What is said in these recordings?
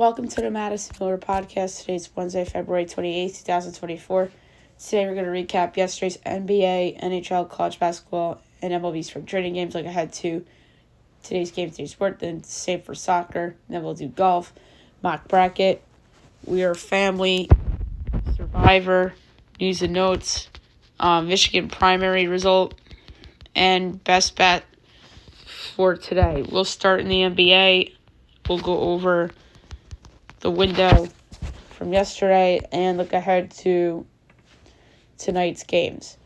Welcome to the Madison Miller Podcast. Today's Wednesday, February 28th, 2024. Today we're going to recap yesterday's NBA, NHL, college basketball, and MLB spring training games. Look ahead to today's game, today's sport, then save for soccer. Then we'll do golf, mock bracket. We are family, survivor, news and notes, Michigan primary result, and best bet for today. We'll start in the NBA. We'll go over the window from yesterday and look ahead to tonight's games.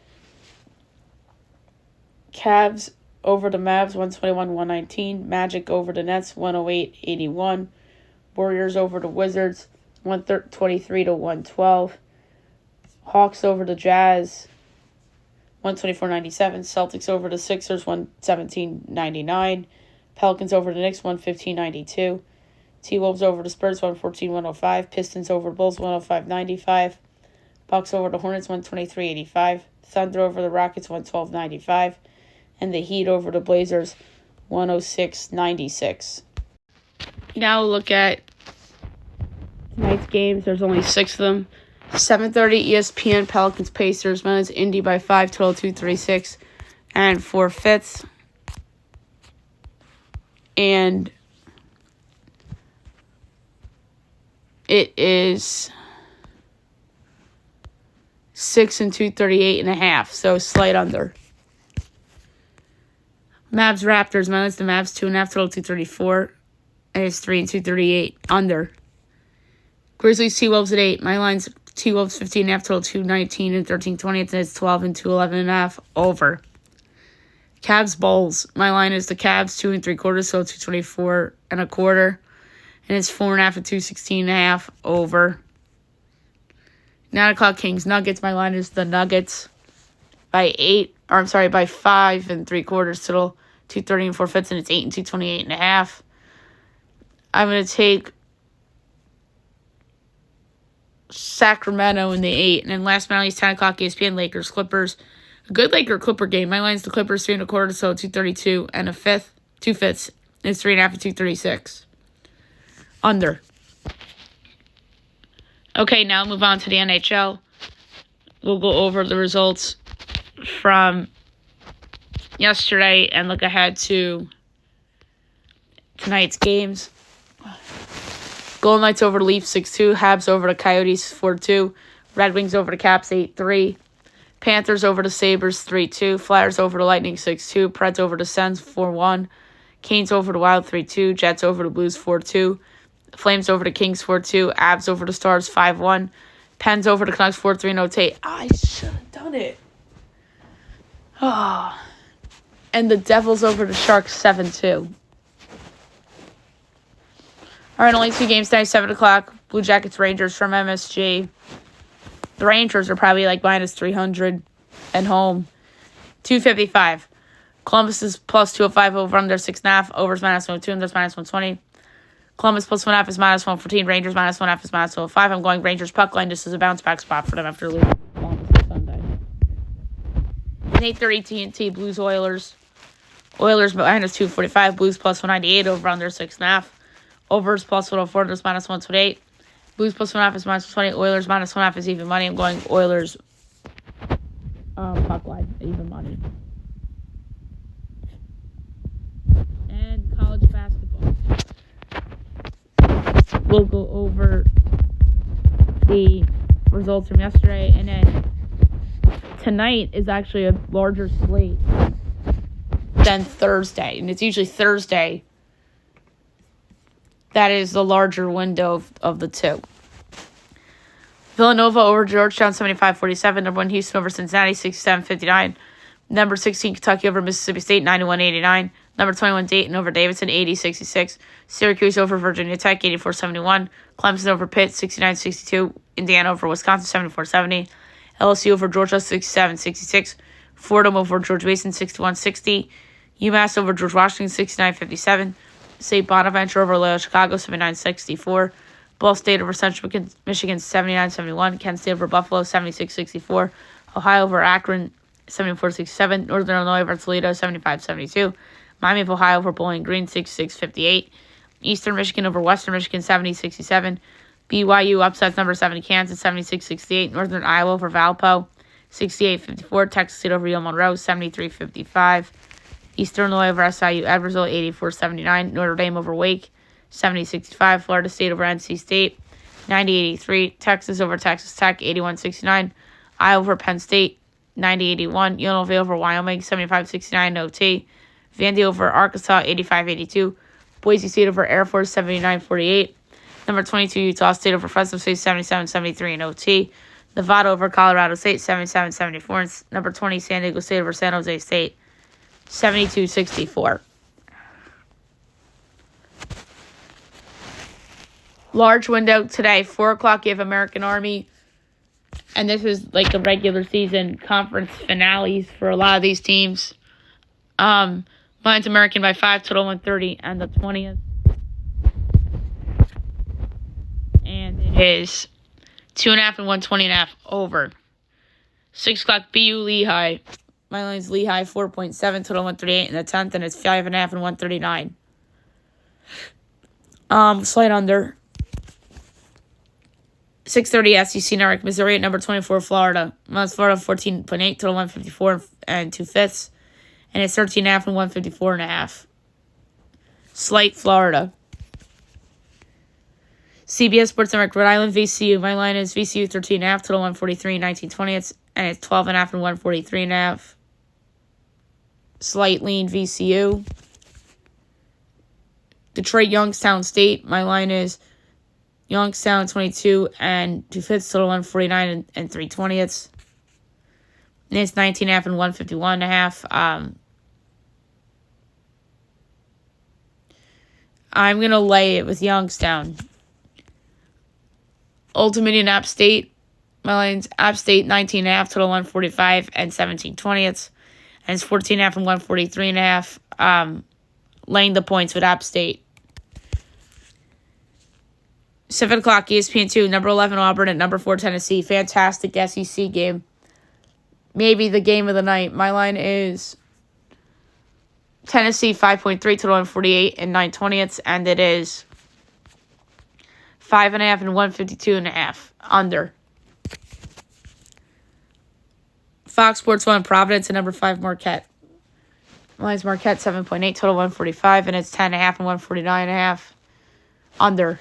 Cavs over the Mavs, 121-119. Magic over the Nets, 108-81. Warriors over the Wizards, 123-112. Hawks over the Jazz, 124-97. Celtics over the Sixers, 117-99. Pelicans over the Knicks, 115-92. T-Wolves over the Spurs, 114-105. Pistons over the Bulls, 105-95. Bucks over the Hornets, 123-85. Thunder over the Rockets, 112-95. And the Heat over the Blazers, 106-96. Now look at tonight's games. There's only 6 of them. 7:30 ESPN, Pelicans Pacers. Men's Indy by 5, total 236 and 4/5. And it is 6 and 238.5, so slight under. Mavs Raptors, minus the Mavs 2.5, total 234, and it's 3 and 238 under. Grizzlies T-Wolves at 8, my line's T-Wolves 15.5, total 219 and 1320, it's 12 and 211.5 over. Cavs Bulls, my line is the Cavs 2 3/4, so 224 1/4. And it's 4.5 and 216.5 over. 9 o'clock Kings Nuggets. My line is the Nuggets by 5 3/4 total 230 and 4/5, and it's 8 and 228.5. I'm gonna take Sacramento in the 8, and then last but not least 10 o'clock ESPN Lakers Clippers. A good Laker-Clipper game. My line's the Clippers 3 1/4, so 232 and 2/5. And it's 3.5 and 236. Under. Okay, now move on to the NHL. We'll go over the results from yesterday and look ahead to tonight's games. Golden Knights over the Leafs 6-2. Habs over the Coyotes 4-2. Red Wings over the Caps 8-3. Panthers over the Sabres 3-2. Flyers over the Lightning 6-2. Preds over the Sens 4-1. Canes over the Wild 3-2. Jets over the Blues 4-2. Flames over the Kings 4-2. Avs over the Stars 5-1. Pens over the Canucks 4-3. No Tate. I should have done it. And the Devils over the Sharks 7-2. All right, only 2 games tonight, 7 o'clock. Blue Jackets Rangers from MSG. The Rangers are probably like minus 300 at home. 255. Columbus is plus 205 over under 6.5. Overs minus 102, unders minus 120. Columbus plus 1.5 is minus 114. Rangers minus 1.5 is minus 105. I'm going Rangers puck line. This is a bounce back spot for them after losing Columbus on Sunday. And 8:30 TNT Blues Oilers. Oilers minus 245. Blues plus 198 over under 6.5. Overs plus 104. Unders minus 128. Blues plus 1.5 is minus 120. Oilers minus 1.5 is even money. I'm going Oilers puck line, even money. And college basketball. We'll go over the results from yesterday, and then tonight is actually a larger slate than Thursday, and it's usually Thursday that is the larger window of the two. Villanova over Georgetown 75-47. Number 1 Houston over Cincinnati 67-59. Number 16 Kentucky over Mississippi State 91-89. Number 21 Dayton over Davidson 80-66. Syracuse over Virginia Tech 84-71. Clemson over Pitt 69-62. Indiana over Wisconsin 74-70. LSU over Georgia 67-66. Fordham over George Mason 61-60. UMass over George Washington 69-57. St. Bonaventure over Loyola Chicago 79-64. Ball State over Central Michigan 79-71. Kent State over Buffalo 76-64. Ohio over Akron 74-67. Northern Illinois over Toledo 75-72. Miami of Ohio over Bowling Green 66-58. Eastern Michigan over Western Michigan, 70-67. BYU upsets number 7 Kansas, 76-68. Northern Iowa over Valpo, 68-54. Texas State over Yale Monroe, 73-55. Eastern Illinois over SIU Edwardsville, 84-79. Notre Dame over Wake, 70-65. Florida State over NC State, 90-83. Texas over Texas Tech, 81-69. Iowa over Penn State, 90-81. UNLV over Wyoming, 75-69 OT. Vandy over Arkansas, 85-82. Boise State over Air Force, 79-48. Number 22, Utah State over Fresno State, 77-73 in OT. Nevada over Colorado State, 77-74. And number 20, San Diego State over San Jose State, 72-64. Large window today, 4 o'clock, you have American Army. And this is like the regular season conference finales for a lot of these teams. Mine's American by 5, total 130, and the 20th. And it is 2.5 and 120.5 over. 6 o'clock, BU Lehigh. My line's Lehigh, 4.7, total 138, and the 10th, and it's 5.5 and 139. Slight under. 6:30 SEC Network, Missouri at number 24, Florida. Mine's Florida, 14.8, total 154 and 2/5. And it's 13.5 and 154.5. Slight Florida. CBS Sports Network, Rhode Island, VCU. My line is VCU 13.5, total 143 and 19/20. And it's 12.5 and 143.5. Slight lean VCU. Detroit Youngstown State. My line is Youngstown 22 and 2/5, total 149 and 3/20. And it's 19.5 and 151.5. I'm going to lay it with Youngstown. Old Dominion App State. My line's App State 19.5, total 145 and 17/20. And it's 14.5 and 143.5. Laying the points with App State. 7 o'clock, ESPN 2, number 11 Auburn at number 4 Tennessee. Fantastic SEC game. Maybe the game of the night. My line is Tennessee 5.3, total 148 and 9/20. And it is 5.5 and 152.5 under. Fox Sports 1, Providence at number 5 Marquette. Mine's Marquette 7.8, total 145, and it's 10.5 and 149.5 under.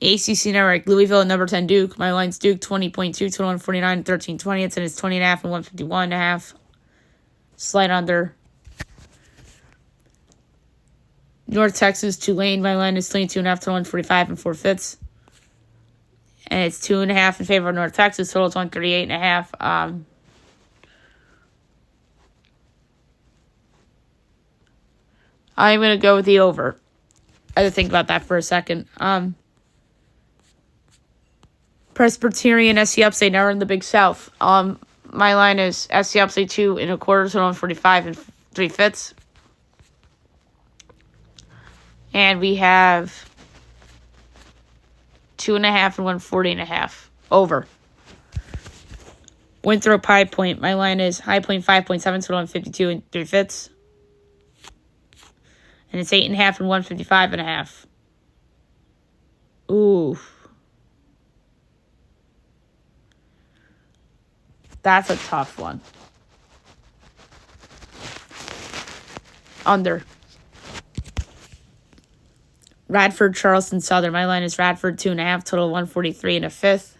ACC Network, Louisville at number 10 Duke. My line's Duke 20.2, total 149 and 13/20, and it's 20.5 and 151.5. Slight under. North Texas, Tulane. My line is 22.5, total 145 and 4/5. And it's 2.5 in favor of North Texas, total 138.5. I'm going to go with the over. I had to think about that for a second. Presbyterian SC Upstate, now we're in the Big South. My line is SC Upstate 2.25, total 145 and 3/5. And we have 2.5 and 140.5 over. Winthrop High Point, my line is High Point 5.7, total 152 and 3/5. And it's 8.5 and 155.5. Ooh. That's a tough one. Under. Radford, Charleston Southern. My line is Radford 2.5, total 143 and 1/5.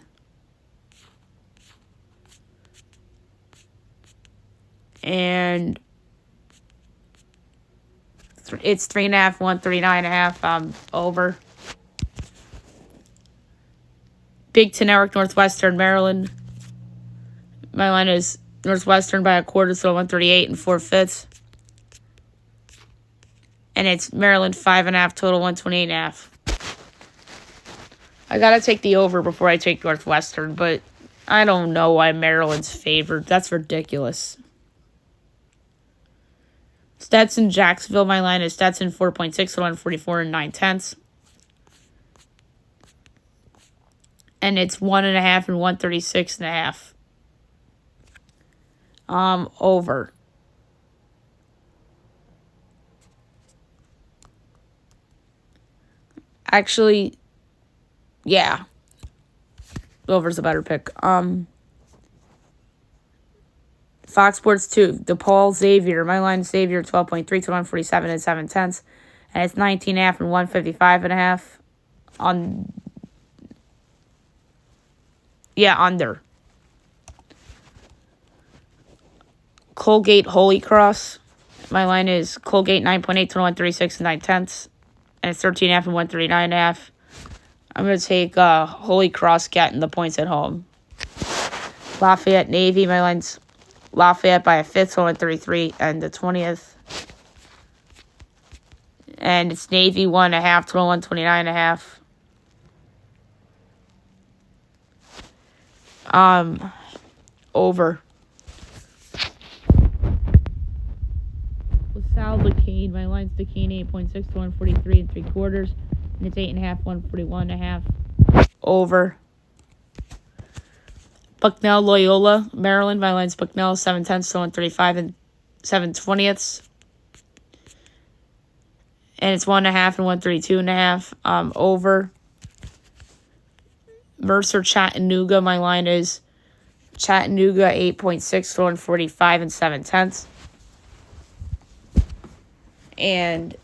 And it's 3.5, 139.5. Over. Big Ten Network, Northwestern, Maryland. My line is Northwestern by 1/4, so 138 and 4/5. And it's Maryland 5.5, total 128.5. I gotta take the over before I take Northwestern, but I don't know why Maryland's favored. That's ridiculous. Stetson, Jacksonville. My line is Stetson 4.6, total 144 and 9/10. And it's 1.5 and 136.5. Over. Actually, yeah. Over's a better pick. Fox Sports 2, DePaul Xavier. My line is Xavier 12.3 to 147 and 7/10. And it's 19.5 and 155.5 on. Yeah, under. Colgate Holy Cross. My line is Colgate 9.8 to 136 and 9/10. And it's 13.5 and 139.5. I'm going to take Holy Cross getting the points at home. Lafayette Navy. My line's Lafayette by a fifth, so 133 and the 20th. And it's Navy 1.5 to 129.5. Over. LaSalle Duquesne. My line's Duquesne 8.6 to 143 and 3/4. And it's 8.5, 141.5. Over. Bucknell Loyola, Maryland. My line's Bucknell 7/10 to 135 and 7/20. And it's 1.5 and 132.5. Over. Mercer Chattanooga. My line is Chattanooga 8.6 to 145 and 7/10. And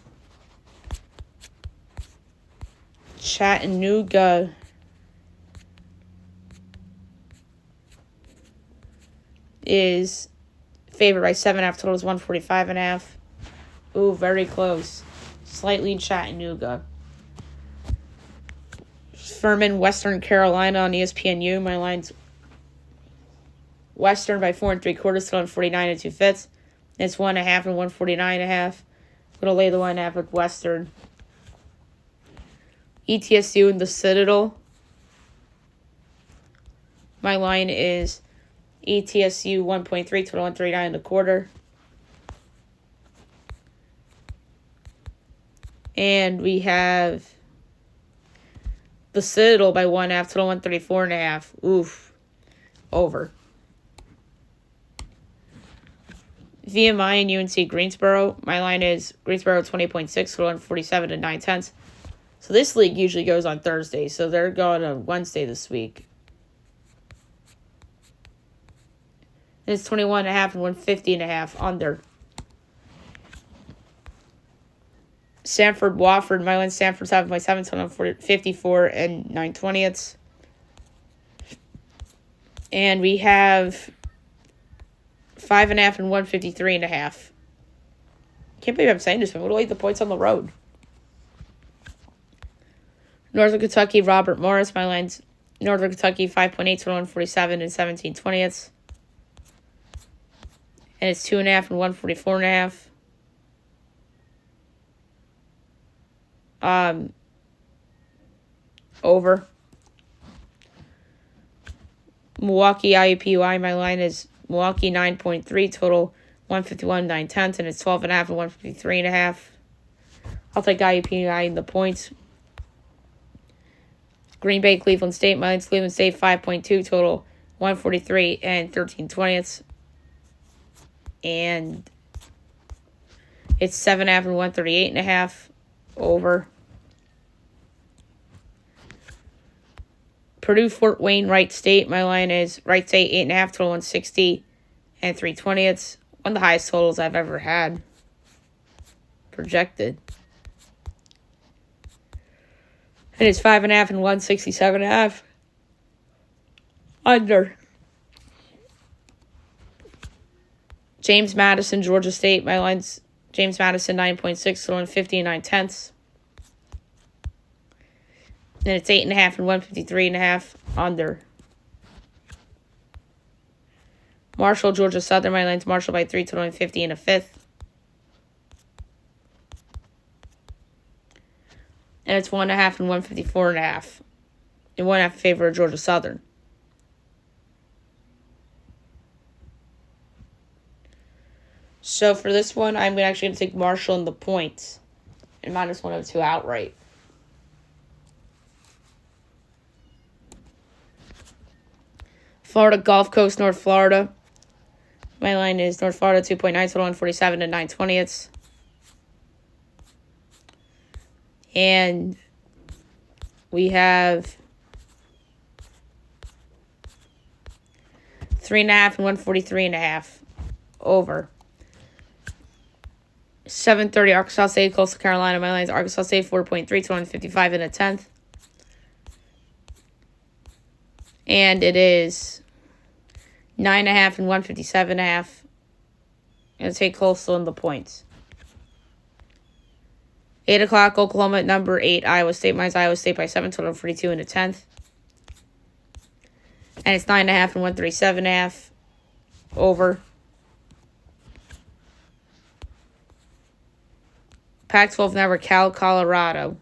Chattanooga is favored by 7.5. Total is 145.5. Ooh, very close. Slightly Chattanooga. Furman, Western Carolina on ESPNU. My line's Western by 4 3/4 to 149 and 2/5. It's 1.5 and 149.5. I'm going to lay the 1.5 with Western. ETSU and the Citadel. My line is ETSU 1.3 to 139.25. And we have the Citadel by 1.5 to 134.5. Oof. Over. VMI and UNC Greensboro. My line is Greensboro 20.6 to 147 and 9/10. So this league usually goes on Thursday, so they're going on Wednesday this week. And it's 21.5 and 150.5 under. Sanford Wofford. My line Sanford 7.7 to 154 and 9/20. And we have 5.5 and 153.5. Can't believe I'm saying this, but I'm going to lay the points on the road. Northern Kentucky, Robert Morris. My line's Northern Kentucky 5.8 to 147 and 17/20. And it's 2.5 and 144.5. Over. Milwaukee IUPUI. My line is Milwaukee 9.3 total 151 9/10, and it's 12.5 and 153.5. I'll take IUPUI in the points. Green Bay, Cleveland State. My line's Cleveland State 5.2 total 143 and 13/20. And it's 7.5 and 138.5. Over. Purdue, Fort Wayne, Wright State. My line is Wright State 8.5 total 160 and 3/20. One of the highest totals I've ever had projected. And it's 5.5 and 167.5. Under. James Madison, Georgia State. My line's James Madison 9.6 to 150 and 9/10. And it's 8.5 and 153.5 under. Marshall, Georgia Southern. My line's Marshall by 3 to 150 and a fifth. And it's 1.5 and 154.5. And 1.5 in favor of Georgia Southern. So for this one, I'm actually going to take Marshall in the points. And minus 102 outright. Florida Gulf Coast, North Florida. My line is North Florida 2.9 total 147 and 9/20. And We have 3.5 and 143.5 over. 7:30 Arkansas State, Coastal Carolina. My line's Arkansas State 4.3 to 155 and a tenth. And it is 9.5 and 157.5. I'm going to take Coastal in the points. 8 o'clock, Oklahoma at number 8, Iowa State. Mine's Iowa State by 7 to 142 and a tenth. And it's 9.5 and 137.5 over. Pac-12 number Cal, Colorado.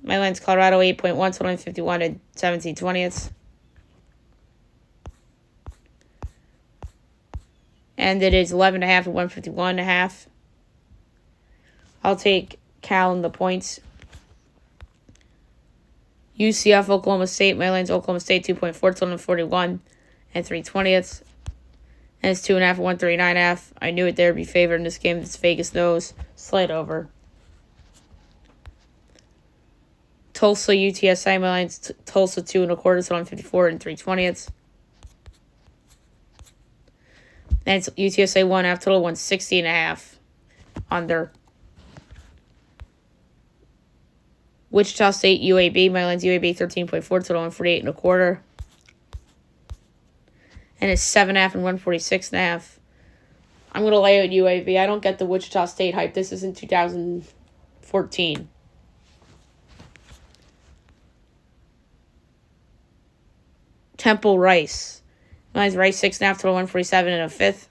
My line's Colorado 8.1 to 151 and 17/20. And it is 11.5 and 151.5. I'll take Cal in the points. UCF, Oklahoma State. My line's Oklahoma State 2.4 to 141 and 3/20. And it's 2.5 and 139.5. I knew it there would be favored in this game. It's Vegas knows. Slight over. Tulsa, UTSA. My line's Tulsa 2.25 to 154 and 3/20. And it's UTSA 1.5 total 160.5 under. Wichita State, UAB. My line's UAB 13.4 total 148.25. And it's 7.5 and 146.5. I'm going to lay out UAB. I don't get the Wichita State hype. This is in 2014. Temple Rice. Mine's Rice 6.5 total 147 and a fifth.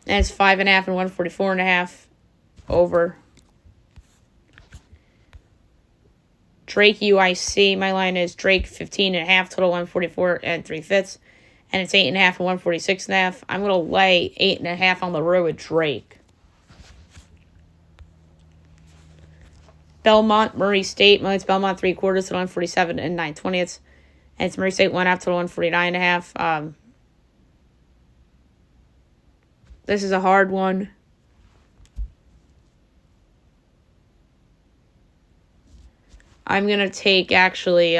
And it's 5.5 and 144.5 over. Drake UIC. My line is Drake 15.5 total 144 and 3/5. And it's 8.5 and 146.5. I'm gonna lay 8.5 on the road with Drake. Belmont, Murray State. My line's Belmont 3/4 to 147 and 9/20. And it's Murray State 1.5 to 149.5. This is a hard one. I'm going to take, actually,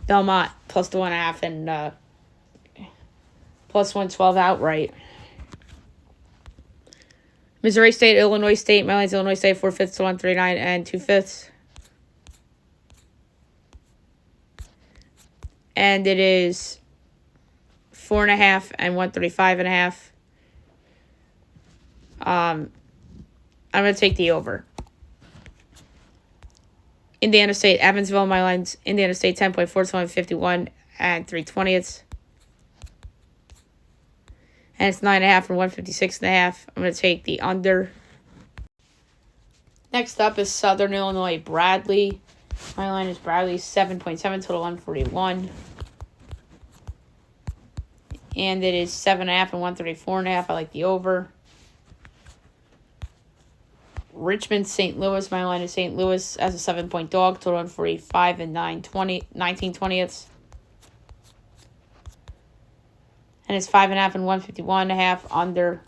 Belmont plus the 1.5 and plus 112 outright. Missouri State, Illinois State. My line's Illinois State 4/5 to 139 and 2/5. And it is 4.5 and 135.5. I'm going to take the over. Indiana State, Evansville. My line's Indiana State 10.4 to 151 and 3/20. And it's 9.5 and 156.5. I'm going to take the under. Next up is Southern Illinois, Bradley. My line is Bradley 7.7 total 141. And it is 7.5 and 134.5. I like the over. Richmond, St. Louis. My line is St. Louis as a 7-point dog, total 145 and 19/20. And it's 5.5 and 151.5 under.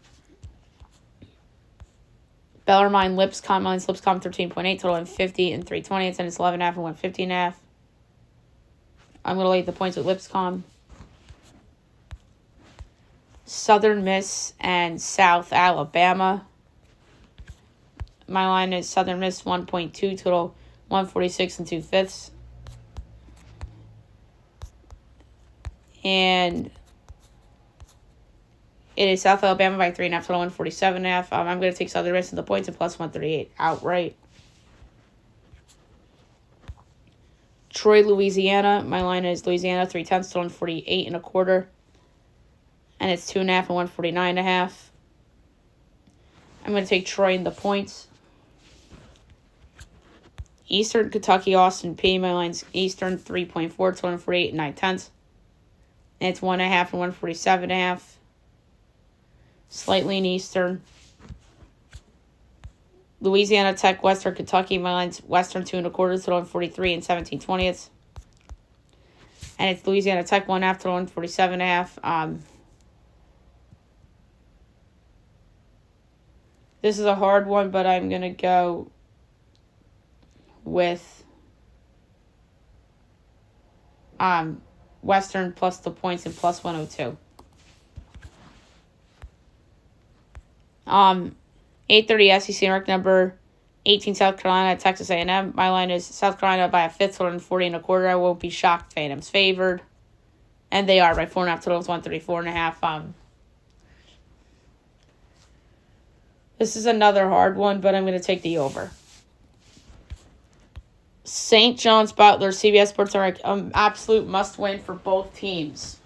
Bellarmine, Lipscomb. My line's Lipscomb 13.8, total 150 and 3/20. And it's 11.5 and 115.5. I'm going to lay the points with Lipscomb. Southern Miss and South Alabama. My line is Southern Miss 1.2, total 146 and 2/5. And it is South Alabama by 3.5, total 147.5. I'm going to take Southern Miss in the points at plus 138 outright. Troy, Louisiana. My line is Louisiana 3/10, total 148.25. And it's 2.5 and 149.5. I'm going to take Troy in the points. Eastern Kentucky, Austin P. My line's Eastern 3.4 to 148 and 9/10. And it's 1.5 and 147.5. Slightly in Eastern. Louisiana Tech, Western Kentucky. My line's Western 2.25 to 143 and 17/20. And it's Louisiana Tech 1.5 to 147.5. This is a hard one, but I'm going to go with Western plus the points and plus 102. 8:30 SEC ranked number 18 South Carolina at Texas A&M. My line is South Carolina by a fifth, 140.25. I won't be shocked if A&M's favored. And they are by 4.5 totals, 134.5. This is another hard one, but I'm going to take the over. St. John's Butler, CBS Sports Network, absolute must-win for both teams.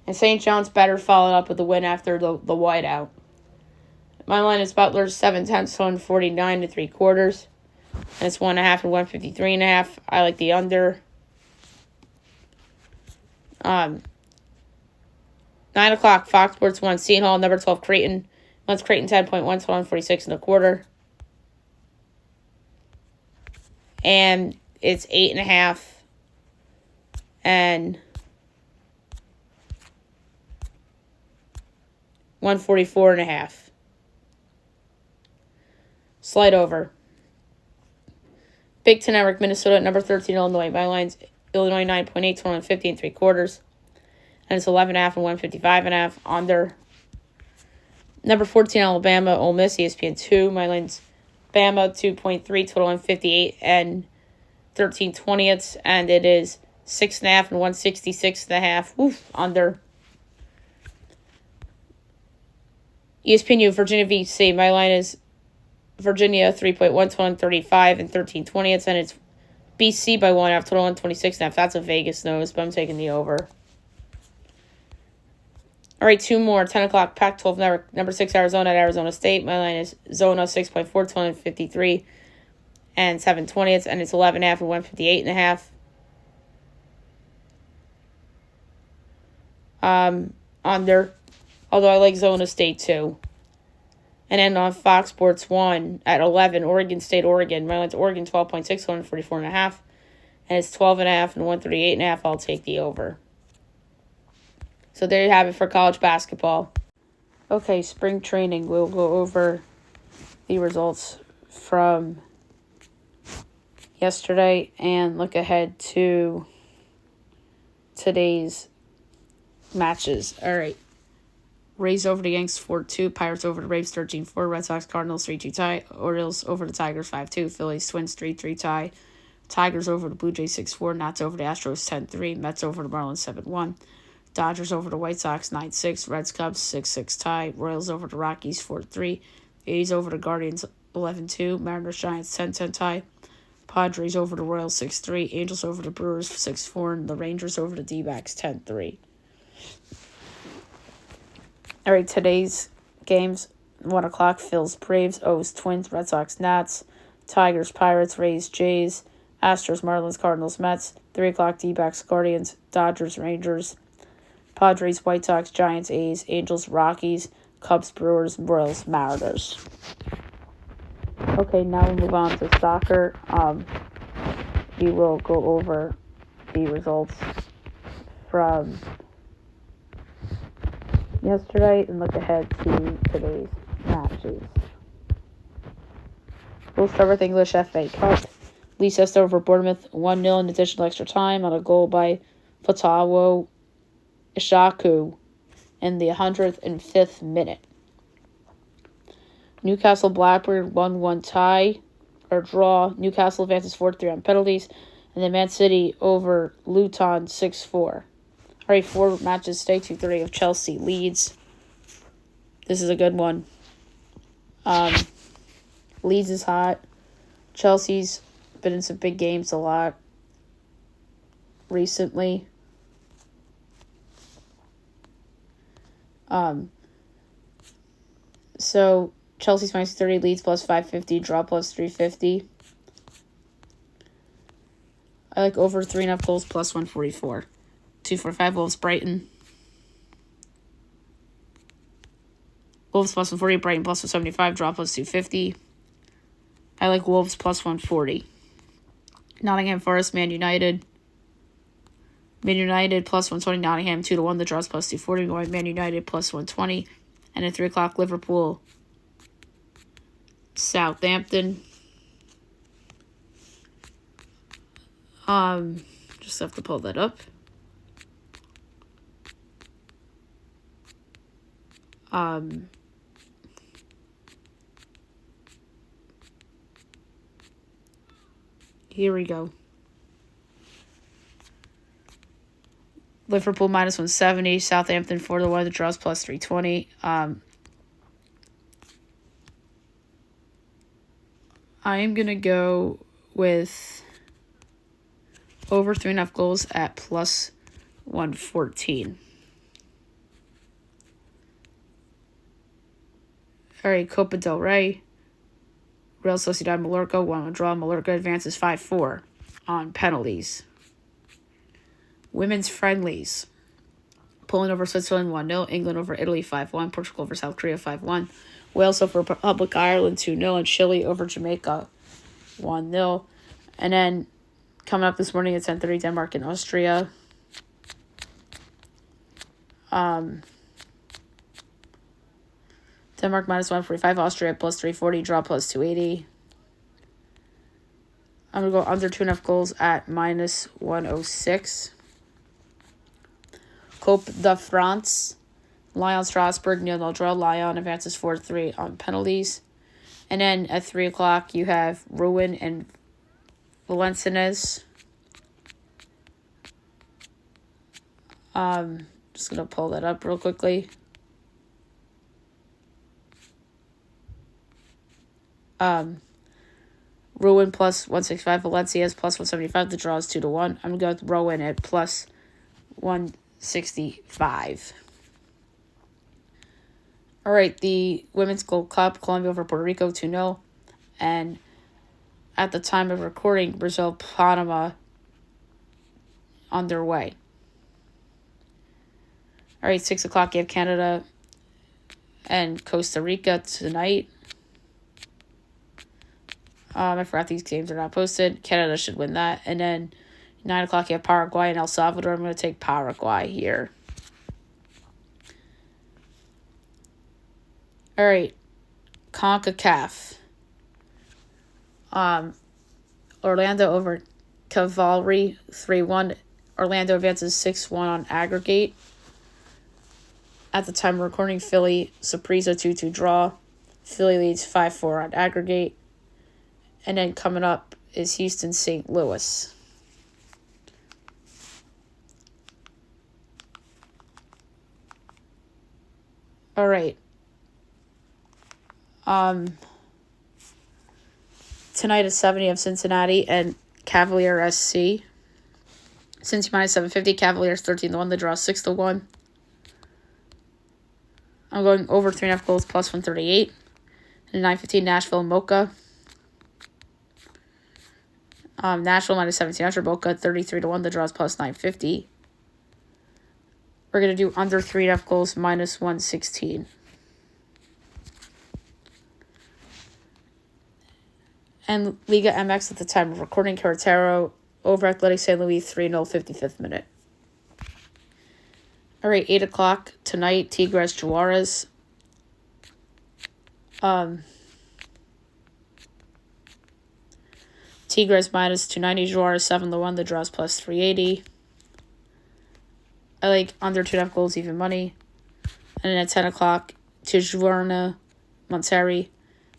And St. John's better follow up with the win after the whiteout. My line is Butler 7/10, 149 3/4. And it's 1.5 and 153.5. I like the under. 9 o'clock, Fox Sports 1, Seton Hall, number 12, Creighton. Once Creighton 10.1, 146 1/4. And it's 8.5 and 144.5. Slide over. Big Ten Network, Minnesota, number 13, Illinois. My line's Illinois 9.8, 250 3/4. And it's 11.5 and 155.5. Under. Number 14, Alabama, Ole Miss, ESPN 2. My line's Bama 2.3, total 158 and 13/20. And it is 6.5 and 166.5. Oof, under. ESPNU, Virginia VC. My line is Virginia 3.1, total 135 and 13/20. And it's BC by 1.5, total 126.5. That's a Vegas nose, but I'm taking the over. All right, two more. 10 o'clock, Pac-12 Network, number 6, Arizona at Arizona State. My line is Zona 6.4, 253 and 7/20. And it's 11.5 and 158.5. Under. Although I like Zona State too. And then on Fox Sports 1 at 11, Oregon State, Oregon. My line's Oregon 12.6, 144.5. And it's 12.5 and 138.5. I'll take the over. So there you have it for college basketball. Okay, spring training. We'll go over the results from yesterday and look ahead to today's matches. All right. Rays over the Yanks 4-2. Pirates over the Braves 13-4. Red Sox Cardinals 3-2 tie. Orioles over the Tigers 5-2. Phillies Twins 3-3 tie. Tigers over the Blue Jays 6-4. Nats over the Astros 10-3. Mets over the Marlins 7-1. Dodgers over the White Sox 9-6. Reds Cubs 6-6 tie. Royals over the Rockies 4-3. A's over the Guardians 11-2. Mariners Giants 10-10 tie. Padres over the Royals 6-3. Angels over the Brewers 6-4. And the Rangers over the D-backs 10-3. All right, today's games, 1 o'clock, Phils, Braves, O's, Twins, Red Sox, Nats, Tigers, Pirates, Rays, Jays, Astros, Marlins, Cardinals, Mets, 3 o'clock, D-backs, Guardians, Dodgers, Rangers, Padres, White Sox, Giants, A's, Angels, Rockies, Cubs, Brewers, Royals, Mariners. Okay, now we'll move on to soccer. We will go over the results from yesterday and look ahead to today's matches. We'll start with English FA Cup. Leicester over Bournemouth 1-0 in additional extra time on a goal by Fatawo Ishaku in the 105th minute. Newcastle Blackburn 1-1 tie or draw. Newcastle advances 4-3 on penalties. And then Man City over Luton 6-4. All right, 4 matches today, 2:30 of Chelsea Leeds. This is a good one. Leeds is hot. Chelsea's been in some big games a lot recently. So Chelsea's minus 30, Leeds plus 550, draw plus 350. I like over 3.5 goals plus 144. 245 Wolves Brighton. Wolves plus 140, Brighton plus 175, draw plus 250. I like Wolves plus 140. Nottingham Forest, Man United. Man United plus 120, Nottingham 2-1, the draws plus 240. Man United plus 120. And at 3 o'clock, Liverpool, Southampton. Just have to pull that up. Here we go. Liverpool minus 170, Southampton 4-1, the draws plus 320. I am gonna go with over 3.5 goals at plus 114. All right, Copa del Rey, Real Sociedad Mallorca 1-1 draw. Mallorca advances 5-4 on penalties. Women's friendlies. Poland over Switzerland 1-0. England over Italy 5-1. Portugal over South Korea 5-1. Wales over Republic of Ireland 2-0. And Chile over Jamaica 1-0. And then coming up this morning at 10:30, Denmark and Austria. Denmark minus 145. Austria plus 340. Draw plus 280. I'm going to go under 2.5 goals at minus 106. Coupe de France, Lyon Strasbourg, 0-0 draw. Lyon advances 4-3 on penalties. And then at 3 o'clock, you have Rouen and Valenciennes. Just going to pull that up real quickly. Rouen plus 165, Valenciennes plus 175. The draw is 2-1. I'm going to go with Rouen at plus 165. All right, the Women's Gold Cup, Colombia over Puerto Rico 2-0. And at the time of recording, Brazil, Panama underway. All right, 6 o'clock, you have Canada and Costa Rica tonight. I forgot these games are not posted. Canada should win that. And then 9 o'clock, you have Paraguay and El Salvador. I'm going to take Paraguay here. All right. CONCACAF. Orlando over Cavalry 3-1. Orlando advances 6-1 on aggregate. At the time of recording, Philly, Saprissa 2-2 draw. Philly leads 5-4 on aggregate. And then coming up is Houston, St. Louis. All right. Tonight at 7, you have Cincinnati and Cavalier SC. Cincy minus 750, Cavaliers 13-1. The draw 6-1. I'm going over 3.5 goals plus 138. And 9:15, Nashville, Mocha. Nashville minus 1700, Boca 33-1. The draw is plus 950. We're going to do under 3.5 goals minus 116. And Liga MX at the time of recording, Querétaro over Athletic St. Louis 3-0, 55th minute. All right, 8 o'clock tonight, Tigres Juarez. Tigres minus 290, Juarez 7-1. The draws plus 380. I like under 2.5 goals, even money. And then at 10 o'clock, Tijuana, Monterrey.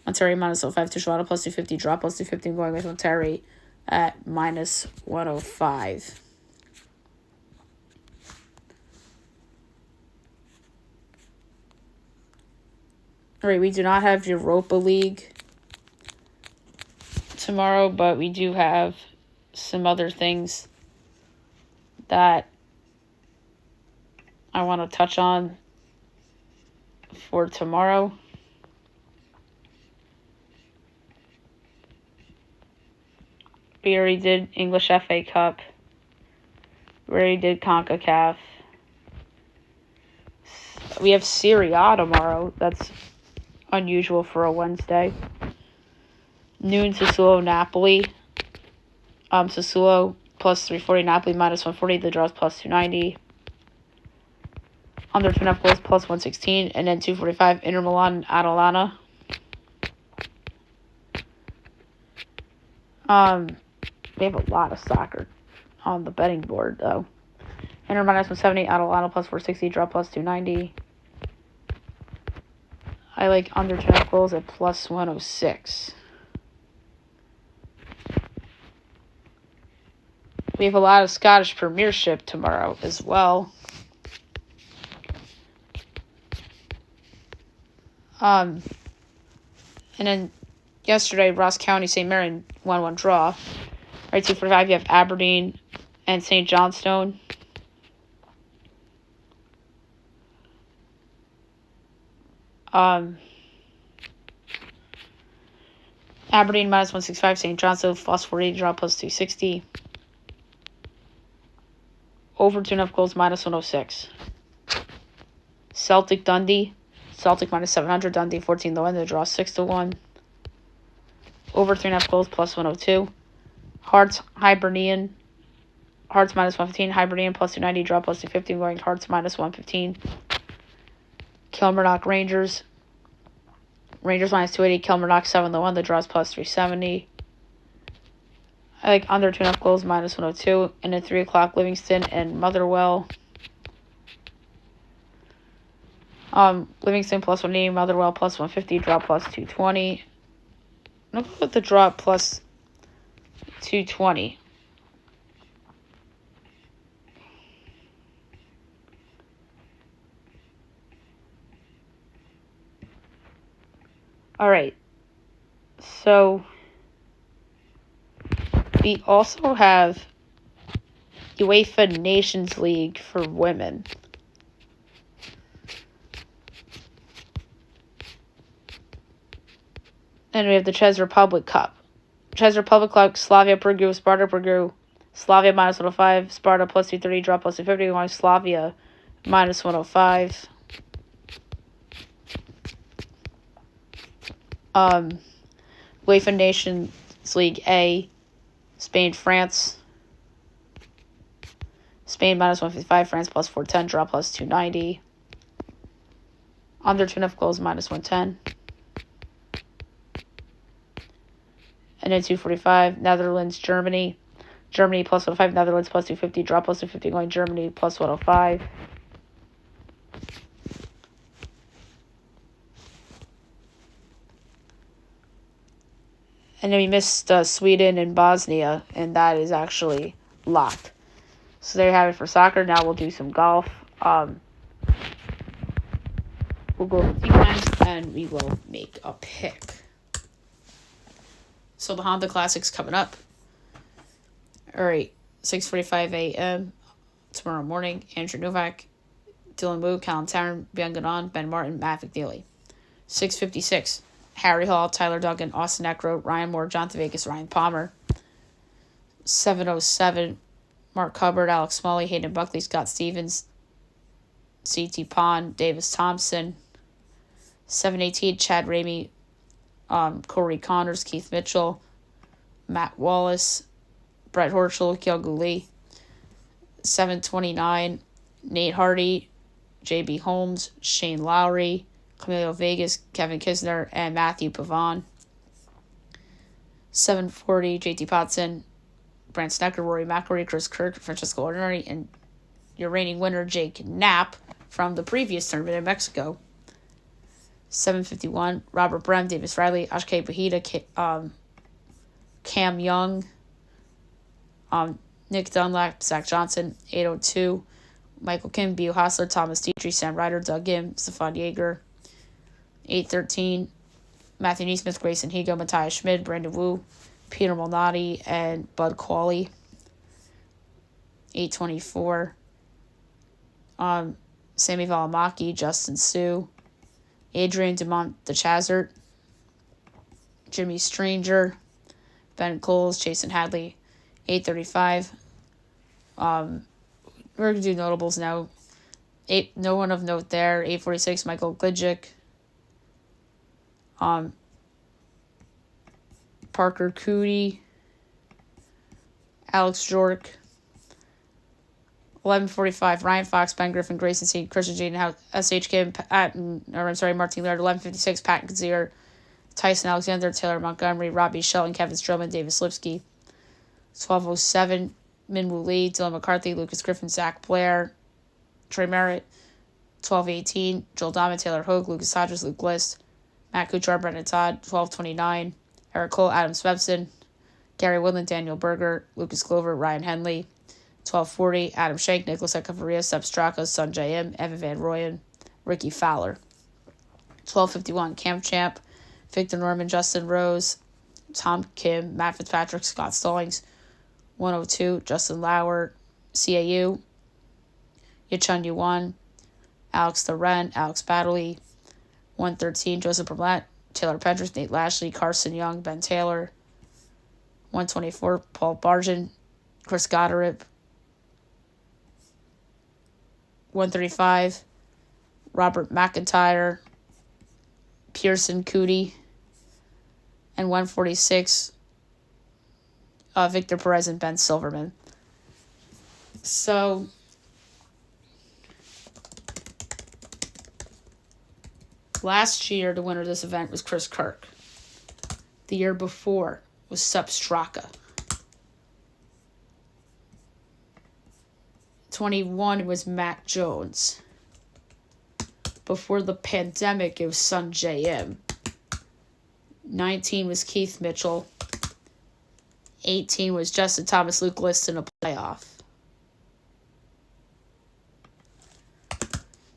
Monterrey minus 05, Tijuana plus 250, draw plus 250. I'm going with Monterrey at minus 105. All right, we do not have Europa League tomorrow, but we do have some other things that I want to touch on for tomorrow. We already did English FA Cup. We already did CONCACAF. We have Serie A tomorrow. That's unusual for a Wednesday. Noon, Sassuolo, Napoli. Sassuolo plus 340, Napoli minus 140. The draws plus 290. Under 2.5 goals plus 116. And then 245, Inter Milan, Atalanta. We have a lot of soccer on the betting board, though. Inter minus 170, Atalanta plus 460, draw plus 290. I like under 2.5 goals at plus 106. We have a lot of Scottish Premiership tomorrow as well. And then yesterday, Ross County, St. Marion 1-1 draw. Right, 245, you have Aberdeen and St. Johnstone. Aberdeen minus 165, St. Johnstone plus 480, draw plus 260. Over 2.5 goals minus 106. Celtic Dundee. Celtic minus 700, Dundee 14 to win, the draw 6-1. Over 3.5 goals plus 102. Hearts Hibernian. Hearts minus 115, Hibernian plus 290, draw plus 250, going Hearts minus 115. Kilmarnock Rangers. Rangers minus 280, Kilmarnock 7-1, the draws plus 370. I like under 2.5 goals minus 102. And then 3 o'clock, Livingston and Motherwell. Livingston plus 180, Motherwell plus 150, draw plus 220. I'm going to put the draw plus 220. All right. So we also have UEFA Nations League for women. And we have the Czech Republic Cup. Czech Republic Cup, Slavia Prague, Sparta Prague. Slavia minus 105, Sparta plus 230, draw plus 250, going Slavia minus 105. UEFA Nations League A, Spain, France. Spain minus 155, France plus 410, draw plus 290. Under 2.5 goals minus 110. And then 245, Netherlands, Germany. Germany plus 105, Netherlands plus 250, draw plus 250, going Germany plus 105. And then we missed Sweden and Bosnia, and that is actually locked. So there you have it for soccer. Now we'll do some golf. We'll go over team lines, and we will make a pick. So the Honda Classic's coming up. All right, 6:45 a.m. tomorrow morning. Andrew Novak, Dylan Wu, Callum Tarrant, Ben Ganon, Ben Martin, Matt McNeely. 6:56, Harry Hall, Tyler Duggan, Austin Eckroat, Ryan Moore, John Vegas, Ryan Palmer. 7:07, Mark Hubbard, Alex Smalley, Hayden Buckley, Scott Stevens, C.T. Pond, Davis Thompson. 7:18, Chad Ramey, Corey Connors, Keith Mitchell, Matt Wallace, Brett Horschel, Kyogo Lee. 7:29, Nate Hardy, J.B. Holmes, Shane Lowry, Camilo Vegas, Kevin Kisner, and Matthew Pavon. 7:40, J.T. Potson, Brant Snecker, Rory McIlroy, Chris Kirk, Francesco Ordinary, and your reigning winner, Jake Knapp, from the previous tournament in Mexico. 7:51, Robert Brem, Davis Riley, Ashke Bahita, Cam Young, Nick Dunlap, Zach Johnson. 8:02, Michael Kim, Bio Hassler, Thomas Dietrich, Sam Ryder, Doug Gim, Stefan Yeager. 8:13, Matthew Neesmith, Grayson Higo, Matthias Schmid, Brandon Wu, Peter Malnati, and Bud Qualley. 8:24, Sammy Valimaki, Justin Sue, Adrian Dumont DeChazert, Jimmy Stranger, Ben Coles, Jason Hadley. 8:35. We're going to do notables now. No one of note there. 8:46, Michael Glidgick. Parker Cootie. Alex Jork. 11:45, Ryan Fox, Ben Griffin, Grayson Seed, Christian Jaden, S.H. Kim, Martin Laird. 11:56, Pat Kazir, Tyson Alexander, Taylor Montgomery, Robbie Shelton, Kevin Stroman, David Slipsky. 12:07, Minwoo Lee, Dylan McCarthy, Lucas Griffin, Zach Blair, Trey Merritt. 12:18, Joel Diamond, Taylor Hogue, Lucas Hodges, Luke List, Matt Kuchar, Brendan Todd. 12:29, Eric Cole, Adam Svensson, Gary Woodland, Daniel Berger, Lucas Glover, Ryan Henley. 12:40, Adam Shank, Nicholas Echevarria, Seb Straka, Sanjay M, Evan Van Royen, Ricky Fowler. 12:51, Cam Champ, Victor Norman, Justin Rose, Tom Kim, Matt Fitzpatrick, Scott Stallings. 102, Justin Lauer, CAU, Yachun Yuan, Alex Thoren, Alex Baddeley. 113, Joseph Brumlett, Taylor Pendrith, Nate Lashley, Carson Young, Ben Taylor. 124, Paul Barjan, Chris Goddard. 135, Robert McIntyre, Pearson Cootie. And 146, Victor Perez and Ben Silverman. So, last year, the winner of this event was Chris Kirk. The year before was Seb Straka. 21 was Matt Jones. Before the pandemic, it was Sanjay M. 19 was Keith Mitchell. 18 was Justin Thomas, Luke List in a playoff.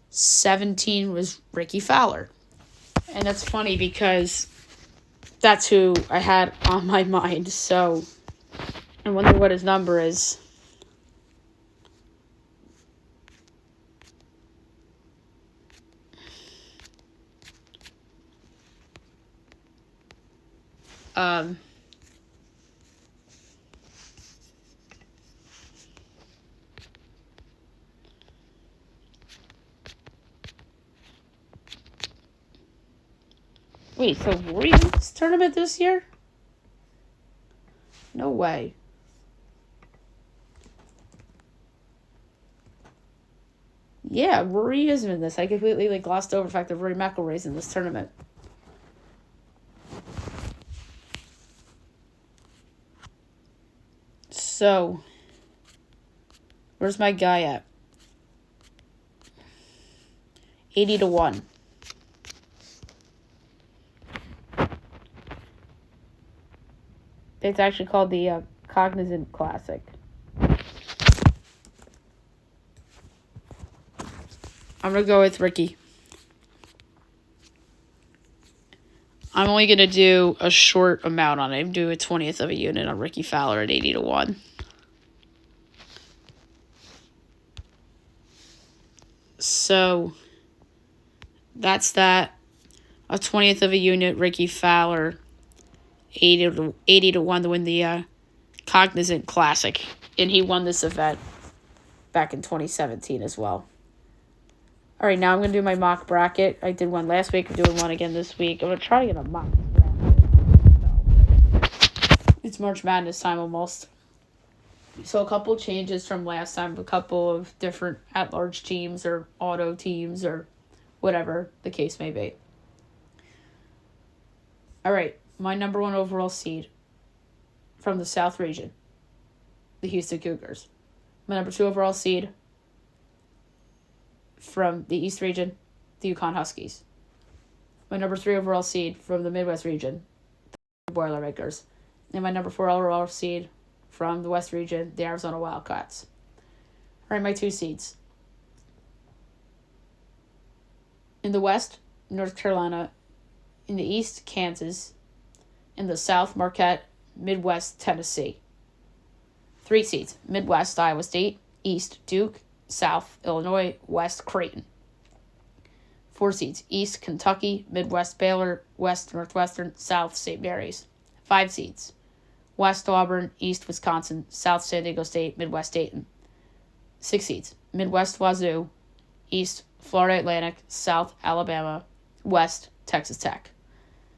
17 was Ricky Fowler. And that's funny because that's who I had on my mind. So, I wonder what his number is. Wait, so Rory in this tournament this year? No way. Yeah, Rory is in this. I completely glossed over the fact that Rory McIlroy's in this tournament. So, where's my guy at? 80-1. It's actually called the Cognizant Classic. I'm going to go with Ricky. I'm only going to do a short amount on it. I'm doing a 20th of a unit on Ricky Fowler at 80-1. So, that's that. A 20th of a unit, Ricky Fowler, 80-1 to win the Cognizant Classic. And he won this event back in 2017 as well. All right, now I'm going to do my mock bracket. I did one last week. I'm doing one again this week. I'm going to try to get a mock bracket. It's March Madness time almost. So a couple changes from last time. A couple of different at-large teams or auto teams or whatever the case may be. All right, my number 1 overall seed from the South region, the Houston Cougars. My number 2 overall seed from the East region, the Yukon Huskies. My number 3 overall seed from the Midwest region, the Boilermakers. And my number 4 overall seed from the West region, the Arizona Wildcats. All right, my 2 seeds. In the West, North Carolina. In the East, Kansas. In the South, Marquette. Midwest, Tennessee. 3 seeds. Midwest, Iowa State. East, Duke. South, Illinois. West, Creighton. 4 seeds. East, Kentucky. Midwest, Baylor. West, Northwestern. South, St. Mary's. 5 seeds. West, Auburn. East, Wisconsin. South, San Diego State. Midwest, Dayton. 6 seeds. Midwest, Wazoo. East, Florida Atlantic. South, Alabama. West, Texas Tech.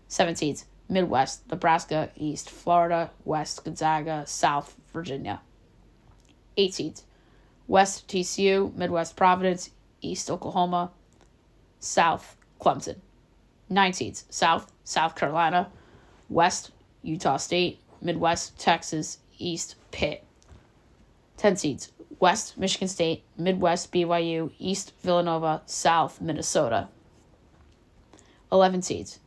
7 seeds. Midwest, Nebraska. East, Florida. West, Gonzaga. South, Virginia. 8 seeds. West, TCU. Midwest, Providence. East, Oklahoma. South, Clemson. 9 seeds. South, South Carolina. West, Utah State. Midwest, Texas. East, Pitt. 10 seeds. West, Michigan State. Midwest, BYU. East, Villanova. South, Minnesota. 11 seeds.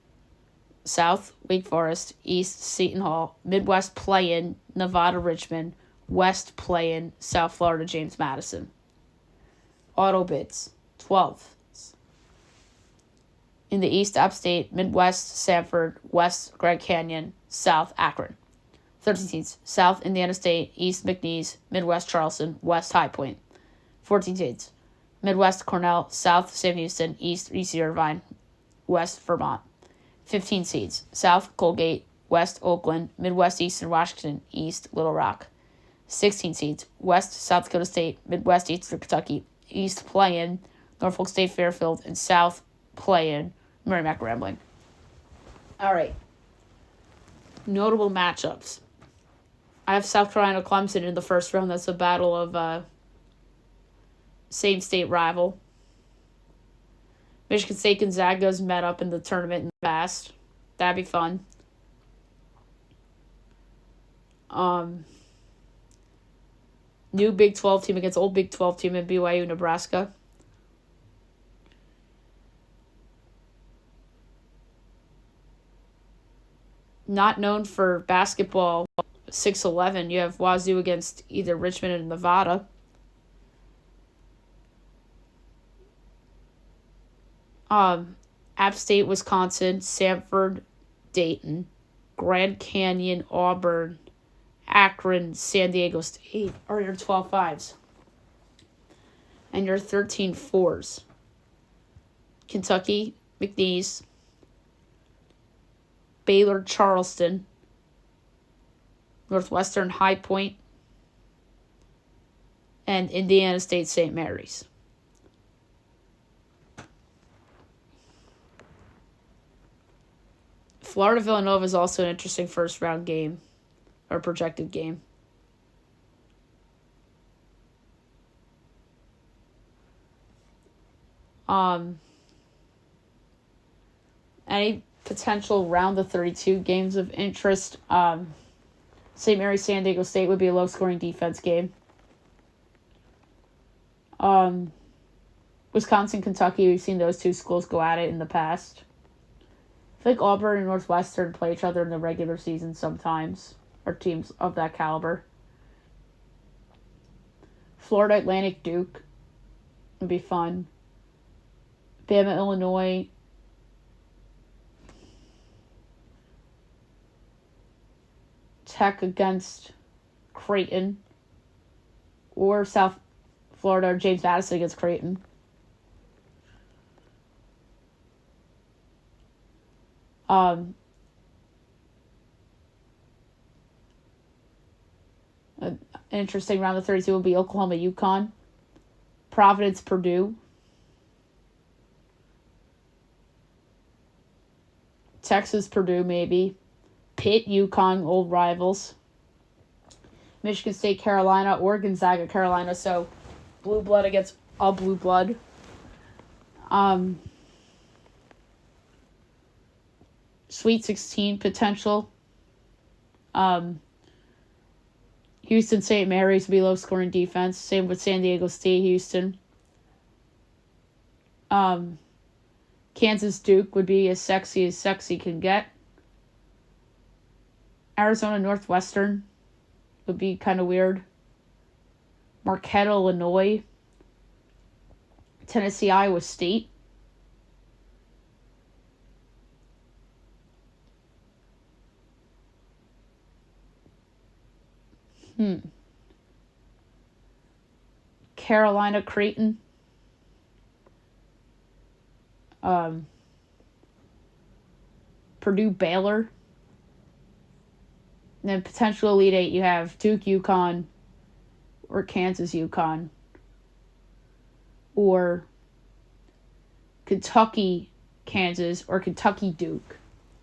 South, Wake Forest. East, Seton Hall. Midwest, play-in, Nevada, Richmond. West, play-in, South Florida, James Madison. Auto bids. 12. In the East, Upstate. Midwest, Sanford. West, Grand Canyon. South, Akron. 13 seeds. South, Indiana State. East, McNeese. Midwest, Charleston. West, High Point. 14 seeds. Midwest, Cornell. South, Sam Houston. East, UC Irvine. West, Vermont. 15 seeds. South, Colgate. West, Oakland. Midwest, Eastern Washington. East, Little Rock. 16 seeds. West, South Dakota State. Midwest, Eastern Kentucky. East, play-in, Norfolk State, Fairfield. And South, play-in, Merrimack Rambling. All right. Notable matchups. I have South Carolina Clemson in the first round. That's a battle of same state rival. Michigan State Gonzaga's met up in the tournament in the past. That'd be fun. New Big 12 team against old Big 12 team in BYU, Nebraska. Not known for basketball, 6'11". You have Wazoo against either Richmond and Nevada. App State, Wisconsin, Sanford, Dayton, Grand Canyon, Auburn, Akron, San Diego State are your 12-5s. And your 13-4s. Kentucky, McNeese, Baylor, Charleston, Northwestern, High Point, and Indiana State, St. Mary's. Florida Villanova is also an interesting first round game, or projected game. Any potential round of 32 games of interest? St. Mary's, San Diego State would be a low scoring defense game. Wisconsin, Kentucky, we've seen those two schools go at it in the past. I feel like Auburn and Northwestern play each other in the regular season sometimes, or teams of that caliber. Florida Atlantic, Duke would be fun. Bama, Illinois. Tech against Creighton. Or South Florida or James Madison against Creighton. An interesting round of 32 will be Oklahoma, UConn. Providence, Purdue. Texas, Purdue, maybe. Pitt, UConn, old rivals. Michigan State, Carolina, or Gonzaga, Carolina. So, blue blood against all blue blood. Sweet 16 potential. Houston, St. Mary's would be low scoring defense. Same with San Diego State, Houston. Kansas, Duke would be as sexy can get. Arizona, Northwestern would be kind of weird. Marquette, Illinois. Tennessee, Iowa State. Carolina, Creighton. Purdue, Baylor. And then potential Elite Eight, you have Duke, UConn, or Kansas, UConn. Or Kentucky, Kansas, or Kentucky, Duke.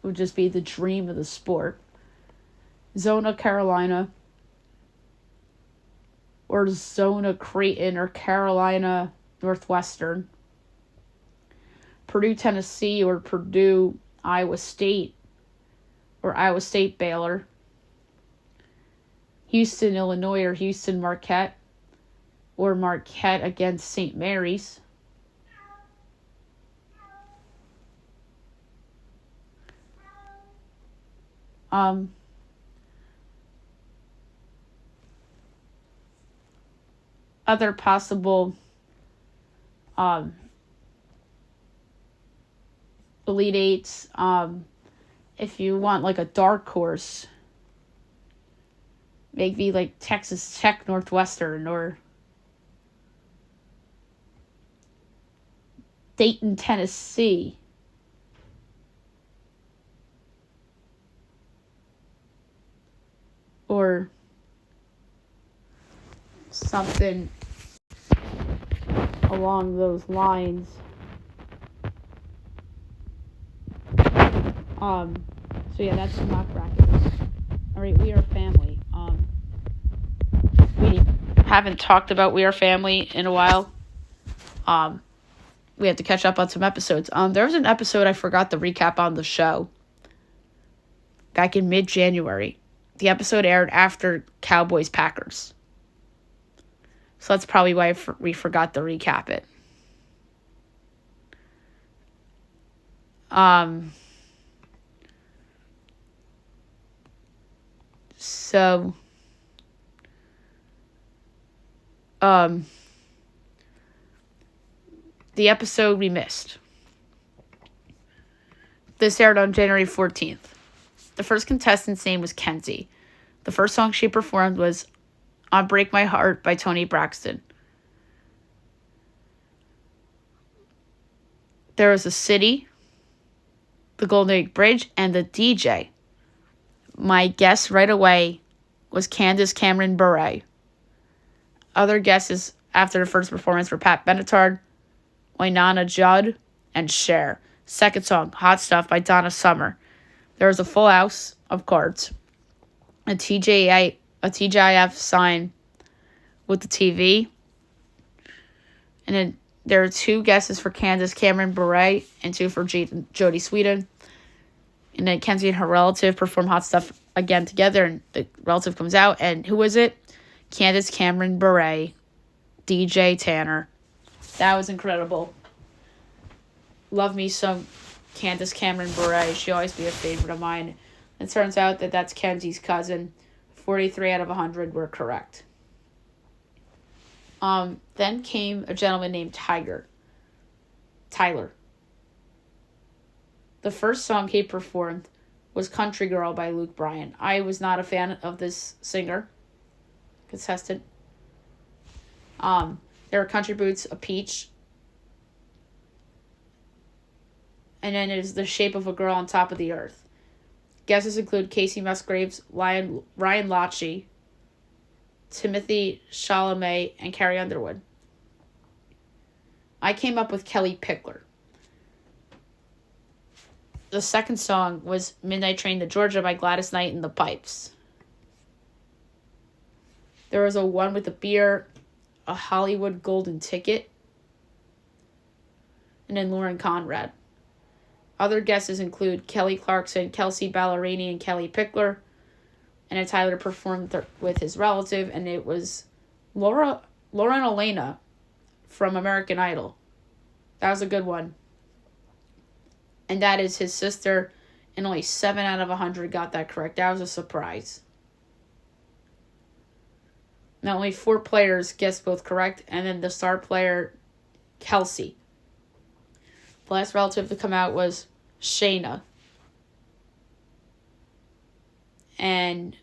It would just be the dream of the sport. Zona, Carolina. or Zona Creighton, or Carolina Northwestern. Purdue, Tennessee, or Purdue, Iowa State, or Iowa State, Baylor. Houston, Illinois, or Houston, Marquette, or Marquette against St. Mary's. Other possible Elite Eights, if you want like a dark horse, maybe like Texas Tech, Northwestern, or Dayton, Tennessee. Or something along those lines. So yeah, that's the mock bracket. Alright, We Are Family. We haven't talked about We Are Family in a while. We have to catch up on some episodes. There was an episode I forgot to recap on the show back in mid-January. The episode aired after Cowboys-Packers. So that's probably why we forgot to recap it. The episode we missed. This aired on January 14th. The first contestant's name was Kenzie. The first song she performed was On Break My Heart by Toni Braxton. There was a city, the Golden Gate Bridge, and the DJ. My guess right away was Candace Cameron Bure. Other guesses after the first performance were Pat Benatar, Wynonna Judd, and Cher. Second song, Hot Stuff by Donna Summer. There was a full house of cards, a TGIF sign with the TV, and then there are 2 guesses for Candace Cameron Bure and 2 for Jodie Sweetin. And then Kenzie and her relative perform Hot Stuff again together, and the relative comes out, and who was it? Candace Cameron Bure, DJ Tanner. That was incredible. Love me some Candace Cameron Bure. She'll always be a favorite of mine. It turns out that that's Kenzie's cousin. 43 out of 100 were correct. Then came a gentleman named Tyler. The first song he performed was Country Girl by Luke Bryan. I was not a fan of this singer, contestant. There were Country Boots, A Peach, and then it is The Shape of a Girl on Top of the Earth. Guesses include Casey Musgraves, Ryan Lotche, Timothy Chalamet, and Carrie Underwood. I came up with Kelly Pickler. The second song was Midnight Train to Georgia by Gladys Knight and the Pipes. There was a One with a Beer, a Hollywood Golden Ticket, and then Lauren Conrad. Other guesses include Kelly Clarkson, Kelsey Ballerini, and Kelly Pickler. And then Tyler performed with his relative, and it was Lauren Elena from American Idol. That was a good one. And that is his sister, and only 7 out of 100 got that correct. That was a surprise. Now, only 4 players guessed both correct, and then the star player, Kelsey. The last relative to come out was Shayna. And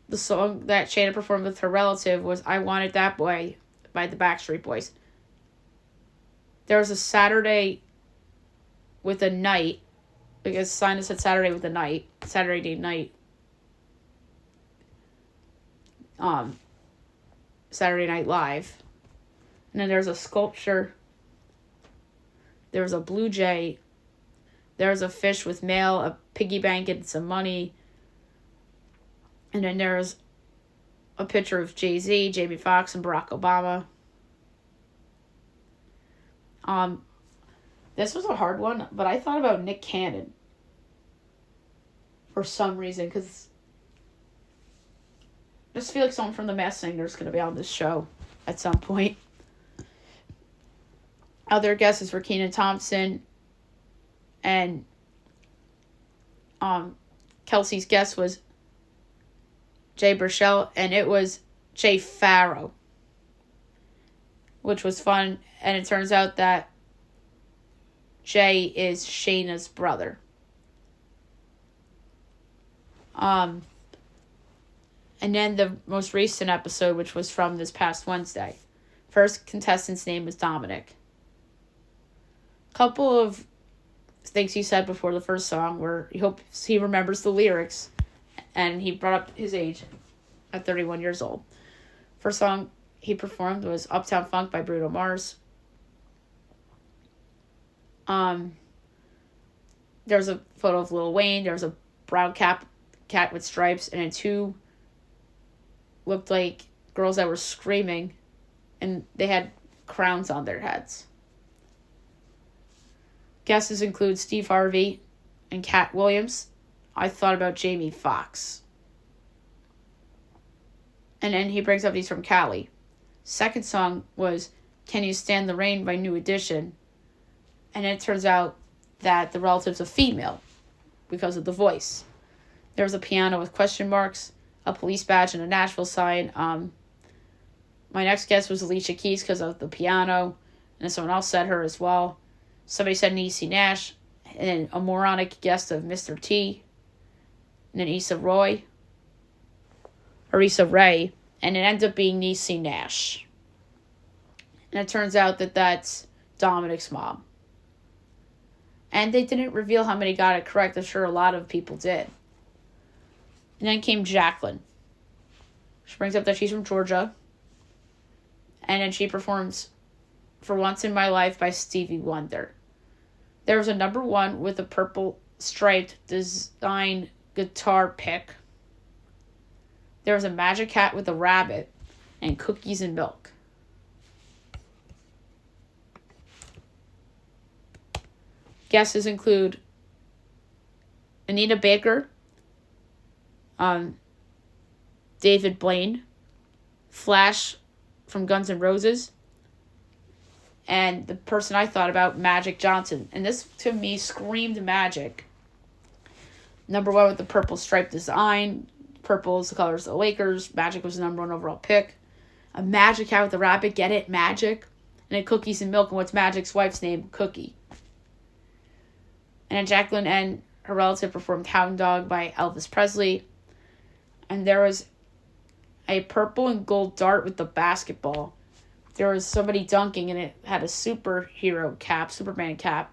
the song that Shayna performed with her relative was I Want It That Way by the Backstreet Boys. There was a Saturday with a Night, because Sinus said Saturday with a Night, Saturday Night. Saturday Night Live. And then there's a sculpture. There was a blue jay. There was a fish with mail, a piggy bank, and some money. And then there's a picture of Jay-Z, Jamie Foxx, and Barack Obama. This was a hard one, but I thought about Nick Cannon for some reason, because I just feel like someone from The Masked Singer is going to be on this show at some point. Other guesses were Kenan Thompson, and Kelsey's guess was Jay Burchell, and it was Jay Farrow, which was fun. And it turns out that Jay is Shayna's brother. And then the most recent episode, which was from this past Wednesday. First contestant's name was Dominic. Couple of things he said before the first song were he hopes he remembers the lyrics, and he brought up his age at 31 years old. First song he performed was Uptown Funk by Bruno Mars. There's a photo of Lil Wayne. There was a brown cat with stripes, and then two looked like girls that were screaming, and they had crowns on their heads. Guesses include Steve Harvey and Cat Williams. I thought about Jamie Foxx. And then he brings up these from Cali. Second song was Can You Stand the Rain by New Edition. And it turns out that the relative's a female because of the voice. There was a piano with question marks, a police badge, and a Nashville sign. My next guess was Alicia Keys because of the piano. And then someone else said her as well. Somebody said Niecy Nash, and then a moronic guess of Mr. T, and then Issa Rae, and it ended up being Niecy Nash. And it turns out that that's Dominic's mom. And they didn't reveal how many got it correct. I'm sure a lot of people did. And then came Jacqueline. She brings up that she's from Georgia. And then she performs For Once in My Life by Stevie Wonder. There was a number 1 with a purple striped design guitar pick. There was a magic hat with a rabbit and cookies and milk. Guesses include Anita Baker, David Blaine, Flash from Guns N' Roses, and the person I thought about, Magic Johnson. And this, to me, screamed Magic. Number 1 with the purple striped design. Purple is the colors of the Lakers. Magic was the number 1 overall pick. A magic hat with a rabbit. Get it? Magic. And then cookies and milk. And what's Magic's wife's name? Cookie. And then Jacqueline and her relative performed Hound Dog by Elvis Presley. And there was a purple and gold dart with the basketball. There was somebody dunking, and it had a superhero cap, Superman cap.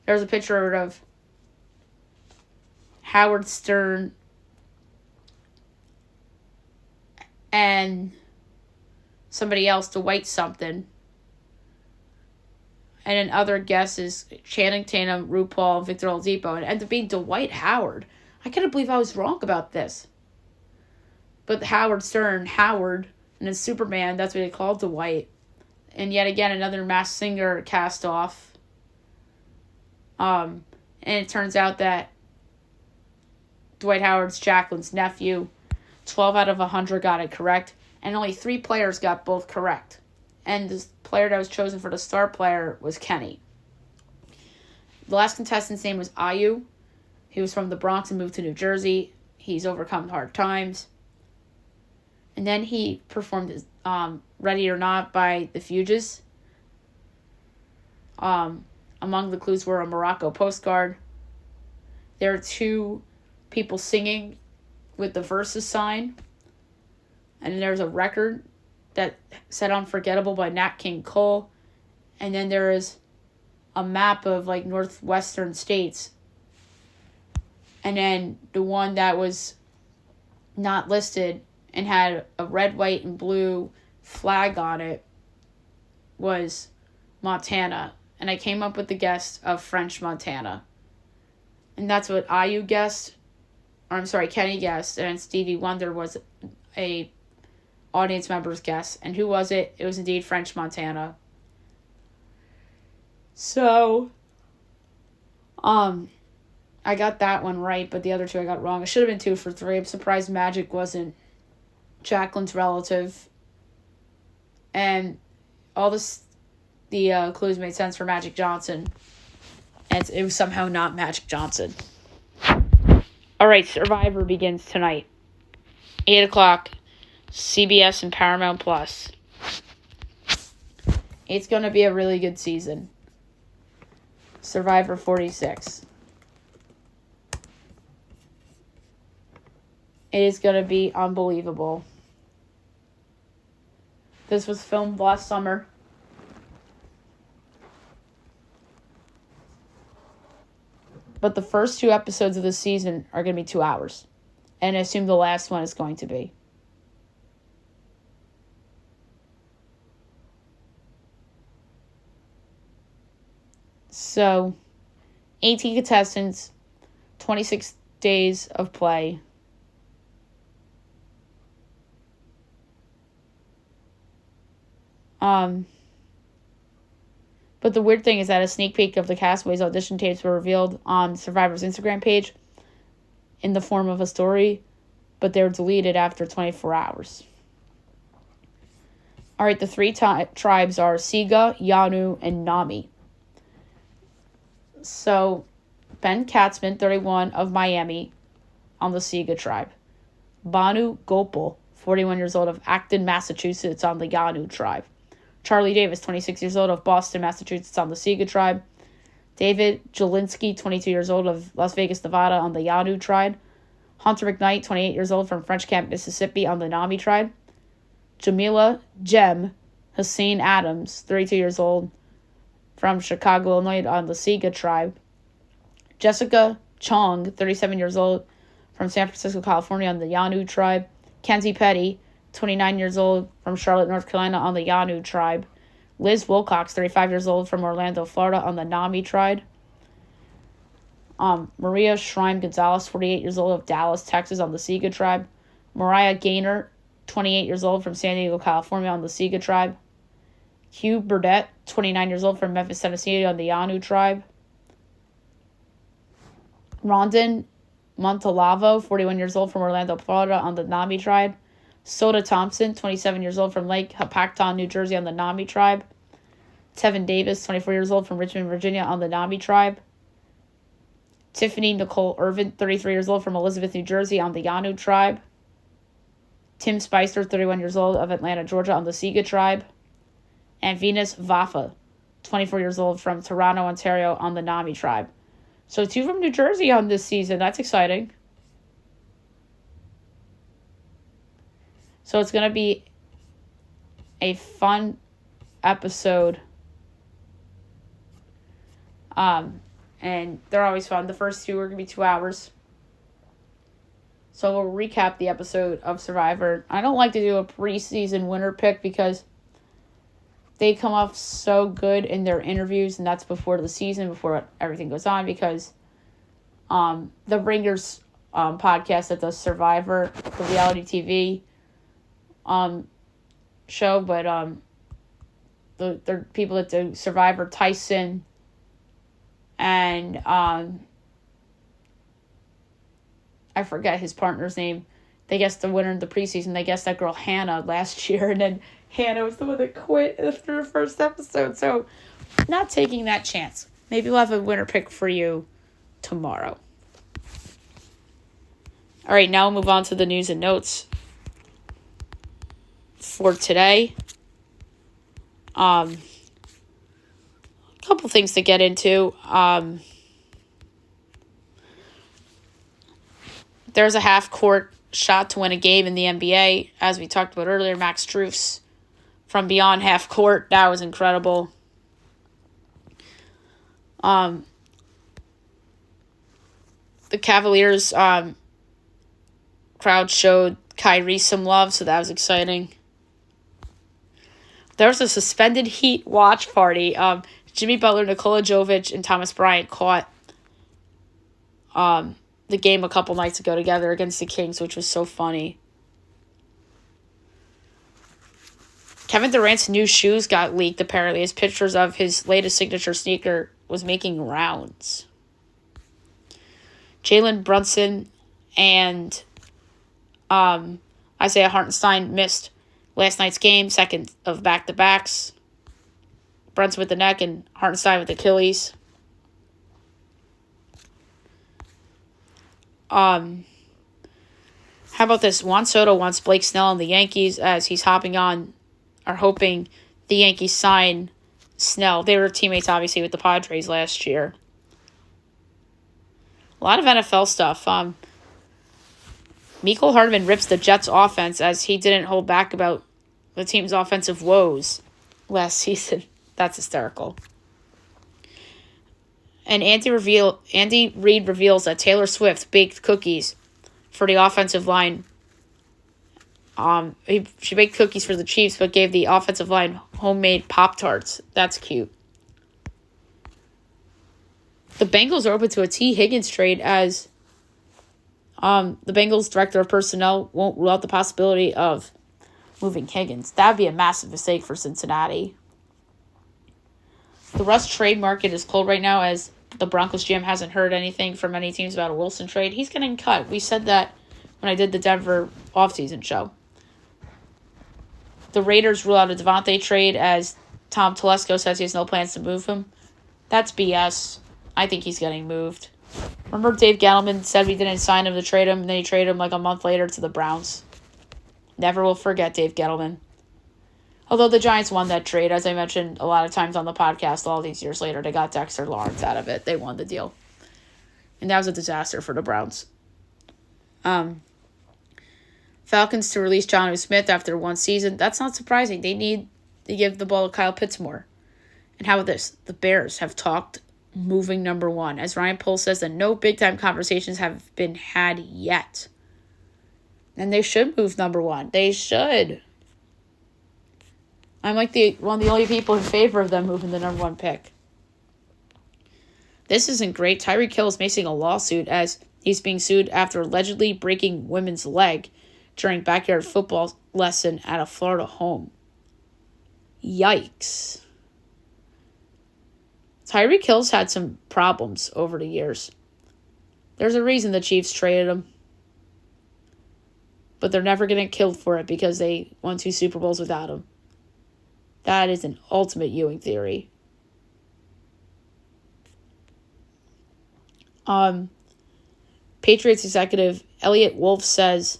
There was a picture of Howard Stern and somebody else, Dwight something. And then other guesses, Channing Tatum, RuPaul, Victor Oladipo, and it ended up being Dwight Howard. I couldn't believe I was wrong about this. But Howard Stern, Howard, and then Superman, that's what they called Dwight. And yet again, another Masked Singer cast off. And it turns out that Dwight Howard's Jacqueline's nephew. 12 out of 100 got it correct. And only 3 players got both correct. And the player that was chosen for the star player was Kenny. The last contestant's name was Ayu. He was from the Bronx and moved to New Jersey. He's overcome hard times. And then he performed Ready or Not by The Fugees. Among the clues were a Morocco postcard. There are 2 people singing with the verses sign. And there's a record that said Unforgettable by Nat King Cole. And then there is a map of like northwestern states. And then the one that was not listed and had a red, white, and blue flag on it was Montana. And I came up with the guess of French Montana. And that's what Ayu guessed. Kenny guessed, and Stevie Wonder was a audience member's guess. And who was it? It was indeed French Montana. So, I got that one right, but the other two I got wrong. It should have been 2 for 3. I'm surprised Magic wasn't Jacqueline's relative. And all the clues made sense for Magic Johnson. And it was somehow not Magic Johnson. Alright, Survivor begins tonight. 8 o'clock, CBS and Paramount Plus. It's going to be a really good season. Survivor 46. It is going to be unbelievable. This was filmed last summer. But the first 2 episodes of the season are going to be 2 hours. And I assume the last one is going to be. So, 18 contestants, 26 days of play. But the weird thing is that a sneak peek of the Castaways audition tapes were revealed on Survivor's Instagram page in the form of a story, but they were deleted after 24 hours. All right, the 3 tribes are Siga, Yanu, and Nami. So, Ben Katzman, 31, of Miami, on the Siga tribe. Banu Gopal, 41 years old, of Acton, Massachusetts, on the Yanu tribe. Charlie Davis, 26 years old, of Boston, Massachusetts, on the Siga tribe. David Jelinski, 22 years old, of Las Vegas, Nevada, on the Yanu tribe. Hunter McKnight, 28 years old, from French Camp, Mississippi, on the Nami tribe. Jamila Jem Hussein Adams, 32 years old, from Chicago, Illinois, on the Siga tribe. Jessica Chong, 37 years old, from San Francisco, California, on the Yanu tribe. Kenzie Petty, 29 years old, from Charlotte, North Carolina, on the Yanu tribe. Liz Wilcox, 35 years old, from Orlando, Florida, on the Nami tribe. Maria Shrine Gonzalez, 48 years old, of Dallas, Texas, on the Siga tribe. Mariah Gaynor, 28 years old, from San Diego, California, on the Siga tribe. Hugh Burdett, 29 years old, from Memphis, Tennessee, on the Yanu tribe. Rondon Montalavo, 41 years old, from Orlando, Florida, on the Nami tribe. Soda Thompson, 27 years old, from Lake Hopatcong, New Jersey, on the Nami tribe. Tevin Davis, 24 years old, from Richmond, Virginia, on the Nami tribe. Tiffany Nicole Irvin, 33 years old, from Elizabeth, New Jersey, on the Yanu tribe. Tim Spicer, 31 years old, of Atlanta, Georgia, on the Siga tribe. And Venus Vafa, 24 years old, from Toronto, Ontario, on the Nami tribe. So 2 from New Jersey on this season. That's exciting. So it's going to be a fun episode. And they're always fun. The first 2 are going to be 2 hours. So we'll recap the episode of Survivor. I don't like to do a preseason winner pick because they come off so good in their interviews, and that's before the season, before everything goes on, because the Ringers podcast that does Survivor, the reality TV show, but the people that do Survivor, Tyson and I forget his partner's name. They guessed the winner in the preseason. They guessed that girl Hannah last year, and then Hannah was the one that quit after the first episode. So, not taking that chance. Maybe we'll have a winner pick for you tomorrow. All right, now we'll move on to the news and notes for today. A couple things to get into. There's a half-court shot to win a game in the NBA. As we talked about earlier, Max Strus from beyond half court. That was incredible. The Cavaliers crowd showed Kyrie some love, so that was exciting. There was a suspended Heat watch party. Jimmy Butler, Nikola Jovic, and Thomas Bryant caught the game a couple nights ago together against the Kings, which was so funny. Kevin Durant's new shoes got leaked, apparently, as pictures of his latest signature sneaker was making rounds. Jalen Brunson and Isaiah Hartenstein missed last night's game, second of back-to-backs. Brunson with the neck and Hartenstein with Achilles. How about this? Juan Soto wants Blake Snell and the Yankees as he's hoping the Yankees sign Snell. They were teammates, obviously, with the Padres last year. A lot of NFL stuff. Mecole Hardman rips the Jets' offense as he didn't hold back about the team's offensive woes last season. That's hysterical. And Andy Reid reveals that Taylor Swift baked cookies for the offensive line. She baked cookies for the Chiefs, but gave the offensive line homemade Pop-Tarts. That's cute. The Bengals are open to a T. Higgins trade as the Bengals director of personnel won't rule out the possibility of moving Higgins. That would be a massive mistake for Cincinnati. The Russ trade market is cold right now as the Broncos GM hasn't heard anything from any teams about a Wilson trade. He's getting cut. We said that when I did the Denver offseason show. The Raiders rule out a Devontae trade as Tom Telesco says he has no plans to move him. That's BS. I think he's getting moved. Remember Dave Gettleman said we didn't sign him to trade him, and then he traded him like a month later to the Browns. Never will forget Dave Gettleman. Although the Giants won that trade, as I mentioned a lot of times on the podcast all these years later, they got Dexter Lawrence out of it. They won the deal. And that was a disaster for the Browns. Falcons to release Jonnu Smith after one season. That's not surprising. They need to give the ball to Kyle Pitts more. And how about this? The Bears have talked moving number one. As Ryan Poles says that no big-time conversations have been had yet. And they should move number one. They should. I'm like one of the only people in favor of them moving the number one pick. This isn't great. Tyreek Hill is facing a lawsuit as he's being sued after allegedly breaking women's leg during backyard football lesson at a Florida home. Yikes. Tyreek Hill's had some problems over the years. There's a reason the Chiefs traded him. But they're never going to get killed for it because they won 2 Super Bowls without him. That is an ultimate Ewing theory. Patriots executive Elliot Wolf says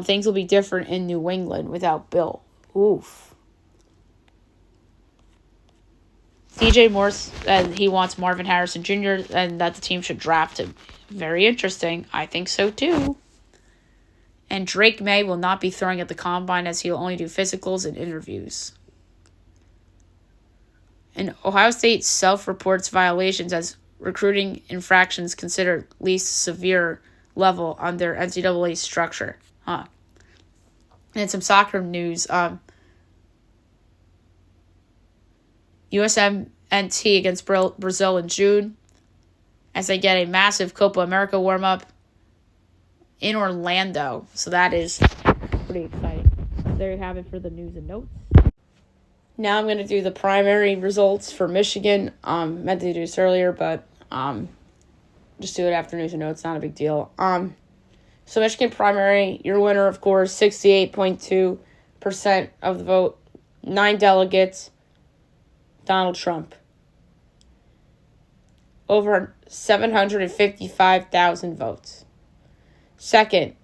things will be different in New England without Bill. Oof. DJ Moore said he wants Marvin Harrison Jr. and that the team should draft him. Very interesting. I think so too. And Drake May will not be throwing at the combine as he'll only do physicals and interviews. And Ohio State self-reports violations as recruiting infractions considered least severe level on their NCAA structure. And some soccer news. USMNT against Brazil in June as they get a massive Copa America warm-up in Orlando. So that is pretty exciting. There you have it for the news and notes. Now I'm going to do the primary results for Michigan. Meant to do this earlier, but just do it after news and notes. Not a big deal. So Michigan primary, your winner, of course, 68.2% of the vote. 9 delegates. Donald Trump. Over 755,000 votes. Second,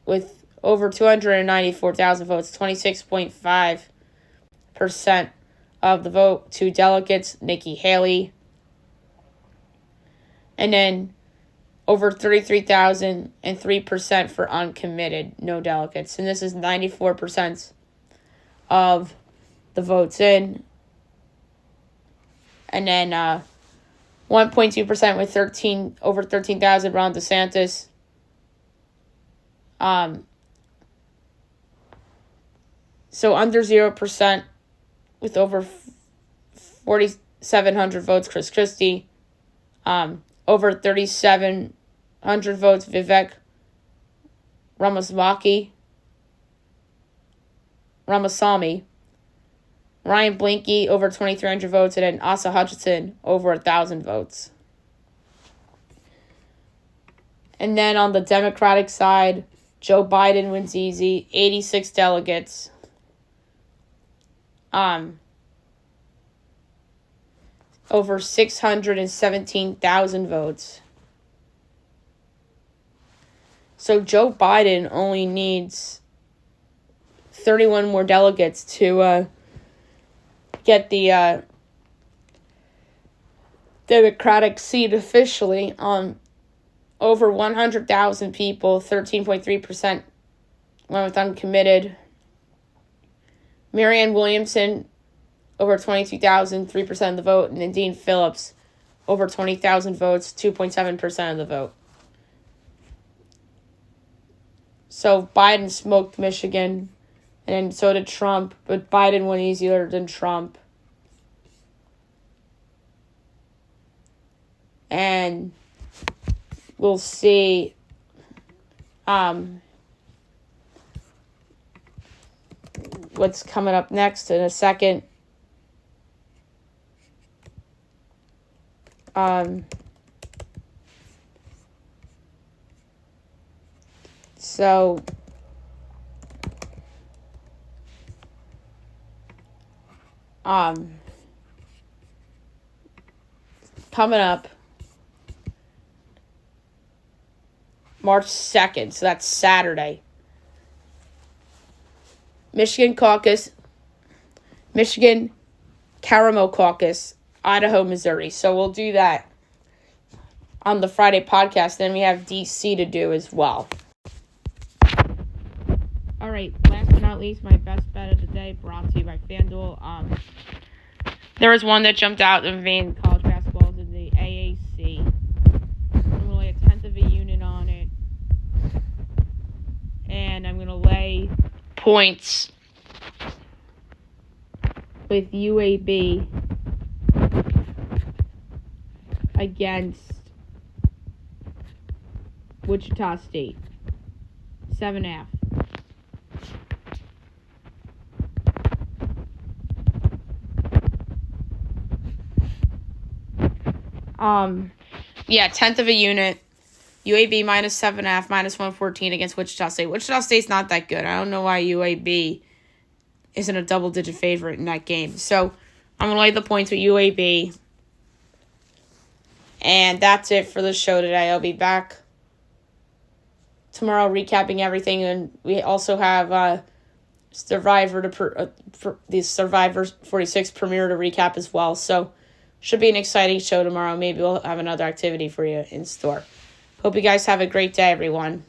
with over 294,000 votes, 26.5% of the vote, 2 delegates, Nikki Haley. And then over 33,000 and 3% for uncommitted, no delegates. And this is 94% of the votes in. And then 1.2% with over 13,000, Ron DeSantis. So under 0% with over 4,700 votes, Chris Christie. Over 3,700 votes, Vivek Ramaswamy. Ryan Blinky, over 2,300 votes, and then Asa Hutchinson, over 1,000 votes. And then on the Democratic side, Joe Biden wins easy, 86 delegates. Over 617,000 votes. So Joe Biden only needs 31 more delegates to get the Democratic seat officially. Over 100,000 people, 13.3% went with uncommitted. Marianne Williamson, over 22,000, 3% of the vote. And then Dean Phillips, over 20,000 votes, 2.7% of the vote. So Biden smoked Michigan, and so did Trump, but Biden won easier than Trump. And we'll see what's coming up next in a second. So coming up March 2nd, so that's Saturday. Michigan Caucus, Michigan Caramel Caucus, Idaho, Missouri. So we'll do that on the Friday podcast. Then we have DC to do as well. All right, last but not least, my best bet of the day brought to you by FanDuel. There was one that jumped out in vain. College basketball is in the AAC. I'm going to lay a tenth of a unit on it. And I'm going to lay points with UAB against Wichita State. 7.5. Tenth of a unit. UAB minus 7.5, minus 114 against Wichita State. Wichita State's not that good. I don't know why UAB isn't a double-digit favorite in that game. So I'm going to lay the points with UAB. And that's it for the show today. I'll be back tomorrow recapping everything. And we also have the Survivor 46 premiere to recap as well. So should be an exciting show tomorrow. Maybe we'll have another activity for you in store. Hope you guys have a great day, everyone.